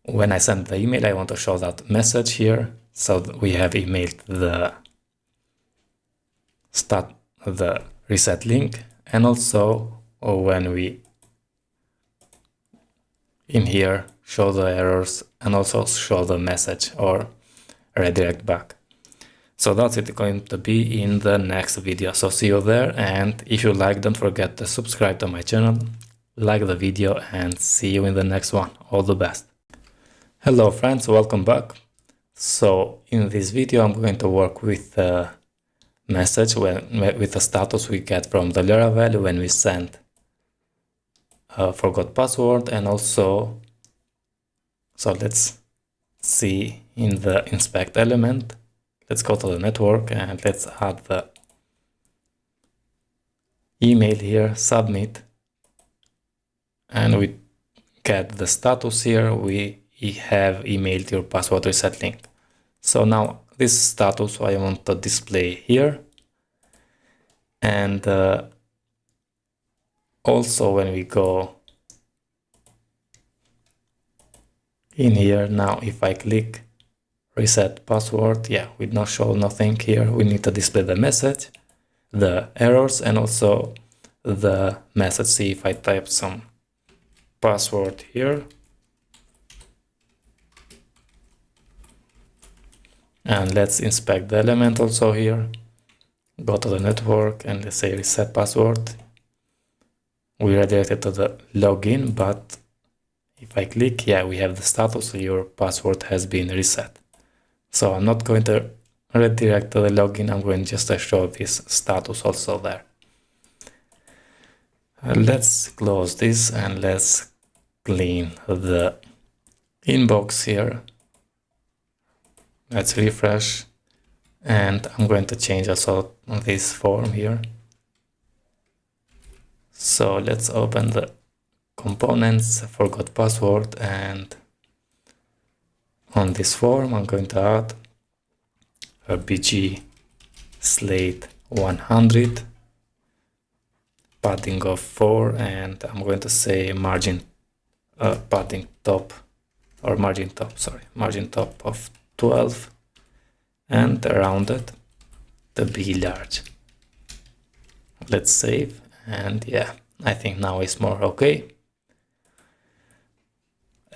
when I send the email, I want to show that message here. So we have emailed the reset link, and also when we in here show the errors and also show the message or redirect back. So that's it going to be in the next video. So see you there, and if you like, don't forget to subscribe to my channel, like the video, and see you in the next one. All the best. Hello friends, welcome back. So in this video I'm going to work with a message with the status we get from the Laravel when we send forgot password, and also, so let's see in the inspect element. Let's go to the network and let's add the email here, submit, and we get the status here. We have emailed your password reset link. So now this status I want to display here. And also when we go in here now, if I click reset password, yeah, we don't show nothing here. We need to display the message, the errors, and also the message. See if I type some password here, and let's inspect the element also here. Go to the network and let's say reset password. We redirected to the login, but if I click, yeah, we have the status, your password has been reset. So I'm not going to redirect to the login, I'm going just to show this status also there. Let's close this and let's clean the inbox here. Let's refresh, and I'm going to change also this form here. So let's open the components, forgot password, and on this form I'm going to add a bg slate 100, padding of 4, and I'm going to say margin padding top, or margin top, sorry, margin top of 12, and rounded to be large. Let's save, and yeah, I think now it's more okay.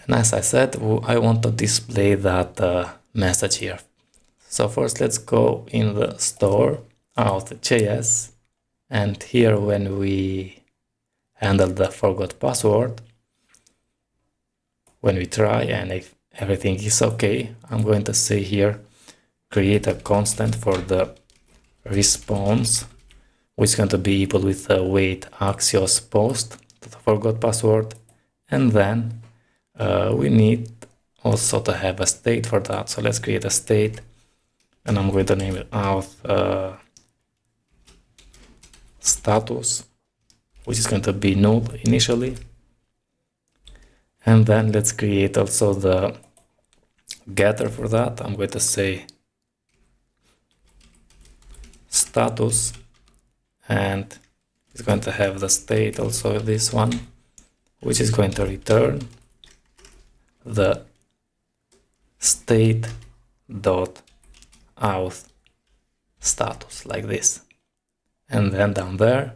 And as I said, I want to display that message here. So first let's go in the store, auth.js, and here when we handle the forgot password, when we try and if everything is okay, I'm going to say here, create a constant for the response, which is going to be equal with the wait axios post to the forgot password, and then we need also to have a state for that. So let's create a state, and I'm going to name it auth status, which is going to be null initially. And then let's create also the getter for that. I'm going to say status, and it's going to have the state also, this one, which is going to return the state dot auth status, like this. And then down there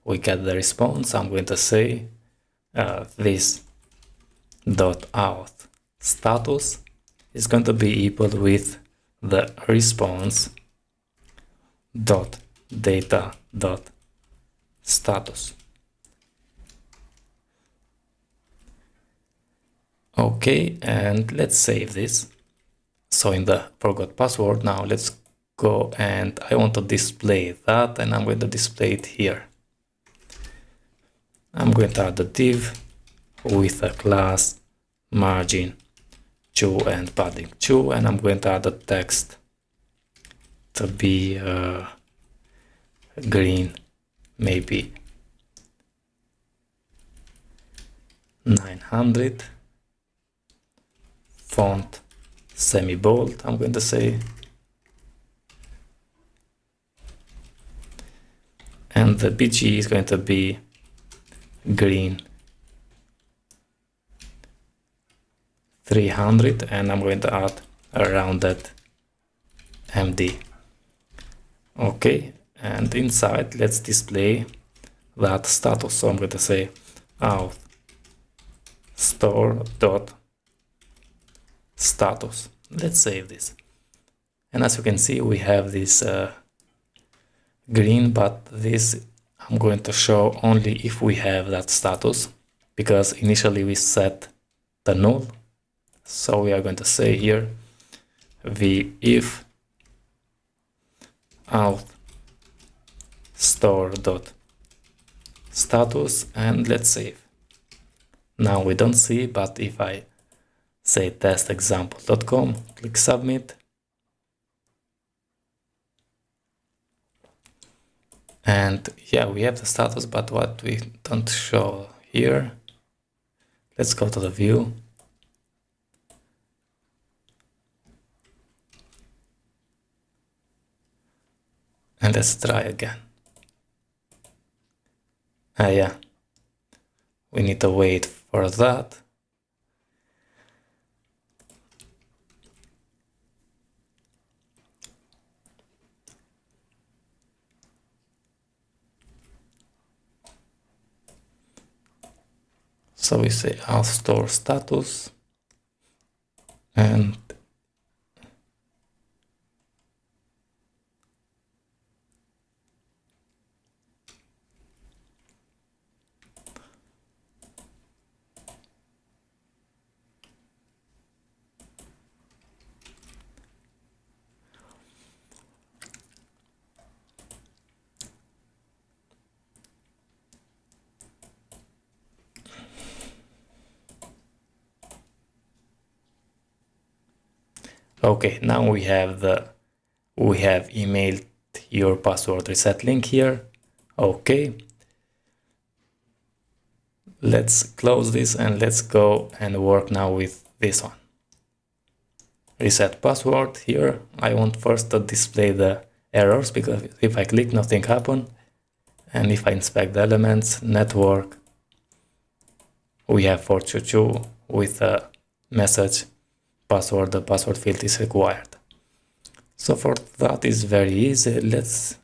we get the response. I'm going to say this dot auth status is going to be equal with the response dot data dot status. Okay, and let's save this. So in the forgot password, now let's go, and I want to display that, and I'm going to display it here. I'm going to add a div with a class margin 2 and padding 2, and I'm going to add a text to be green, maybe 900, font semi-bold, I'm going to say, and the bg is going to be green 300, and I'm going to add a rounded MD. Okay, and inside let's display that status. So I'm going to say auth store dot status. Let's save this, and as you can see we have this green, but this I'm going to show only if we have that status, because initially we set the null. So we are going to say here if auth store dot status, and let's save. Now we don't see, but if I say testexample.com, click submit, And yeah, we have the status, but what we don't show here. Let's go to the view. And let's try again. Yeah, we need to wait for that. So we say auth store status, and okay, now we have emailed your password reset link here. Okay, let's close this and let's go and work now with this one. Reset password here. I want first to display the errors, because if I click, nothing happens. And if I inspect the elements, network, we have 422 with a message password. The password field is required. So for that is very easy. Let's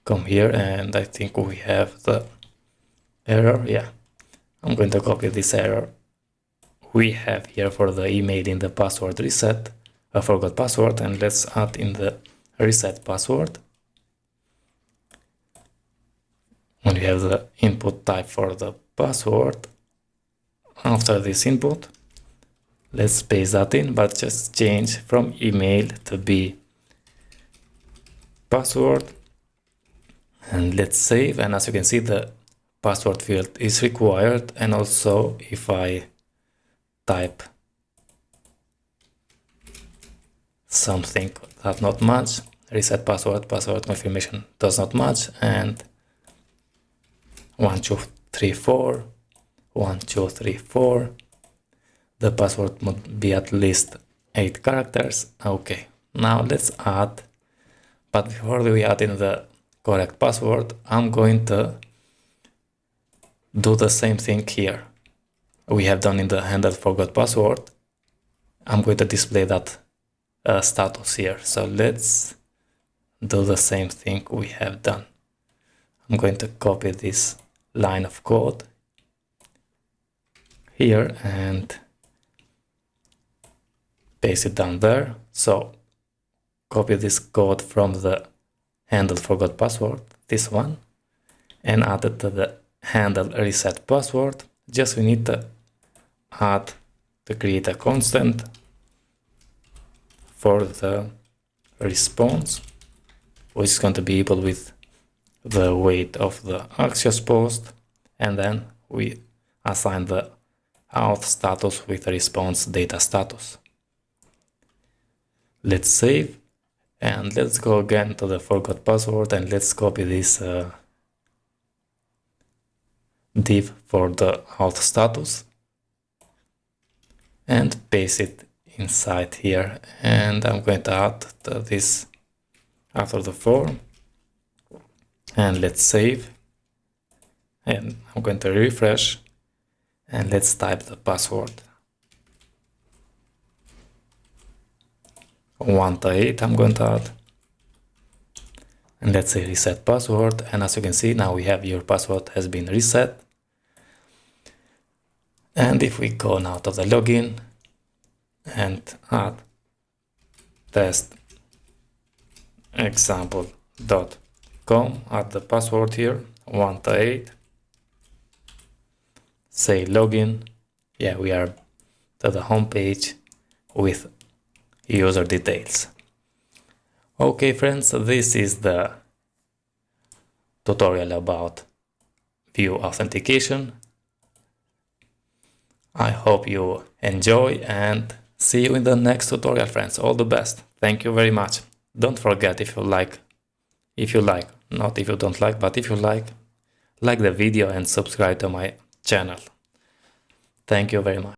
come here, and I think we have the error. Yeah, I'm going to copy this error we have here for the email in the password reset. I forgot password, and let's add in the reset password. When we have the input type for the password, after this input, let's paste that in, but just change from email to be password. And let's save. And as you can see, the password field is required. And also if I type something that not match, reset password confirmation does not match, and 1 2 3 4 1 2 3 4, the password must be at least 8 characters. Okay, now let's add, but before we add in the correct password, I'm going to do the same thing here we have done in the handle forgot password. I'm going to display that status here. So let's do the same thing we have done. I'm going to copy this line of code here and paste it down there. So copy this code from the handle forgot password, this one, and add it to the handle reset password. Just we need to add to create a constant for the response, which is going to be equal with the weight of the Axios post, and then we assign the auth status with response data status. Let's save, and let's go again to the forgot password, and let's copy this div for the auth status and paste it inside here. And I'm going to add this after the form, and let's save, and I'm going to refresh, and let's type the password 1 to 8. I'm going to add, and let's say reset password, and as you can see, now we have your password has been reset. And if we go now to the login and add test example.com, add the password here 1 to 8, say login. Yeah, we are to the home page with user details. Okay friends, this is the tutorial about Vue authentication. I hope you enjoy, and see you in the next tutorial friends. All the best. Thank you very much. Don't forget, if you like, not if you don't like, but if you like the video and subscribe to my channel. Thank you very much.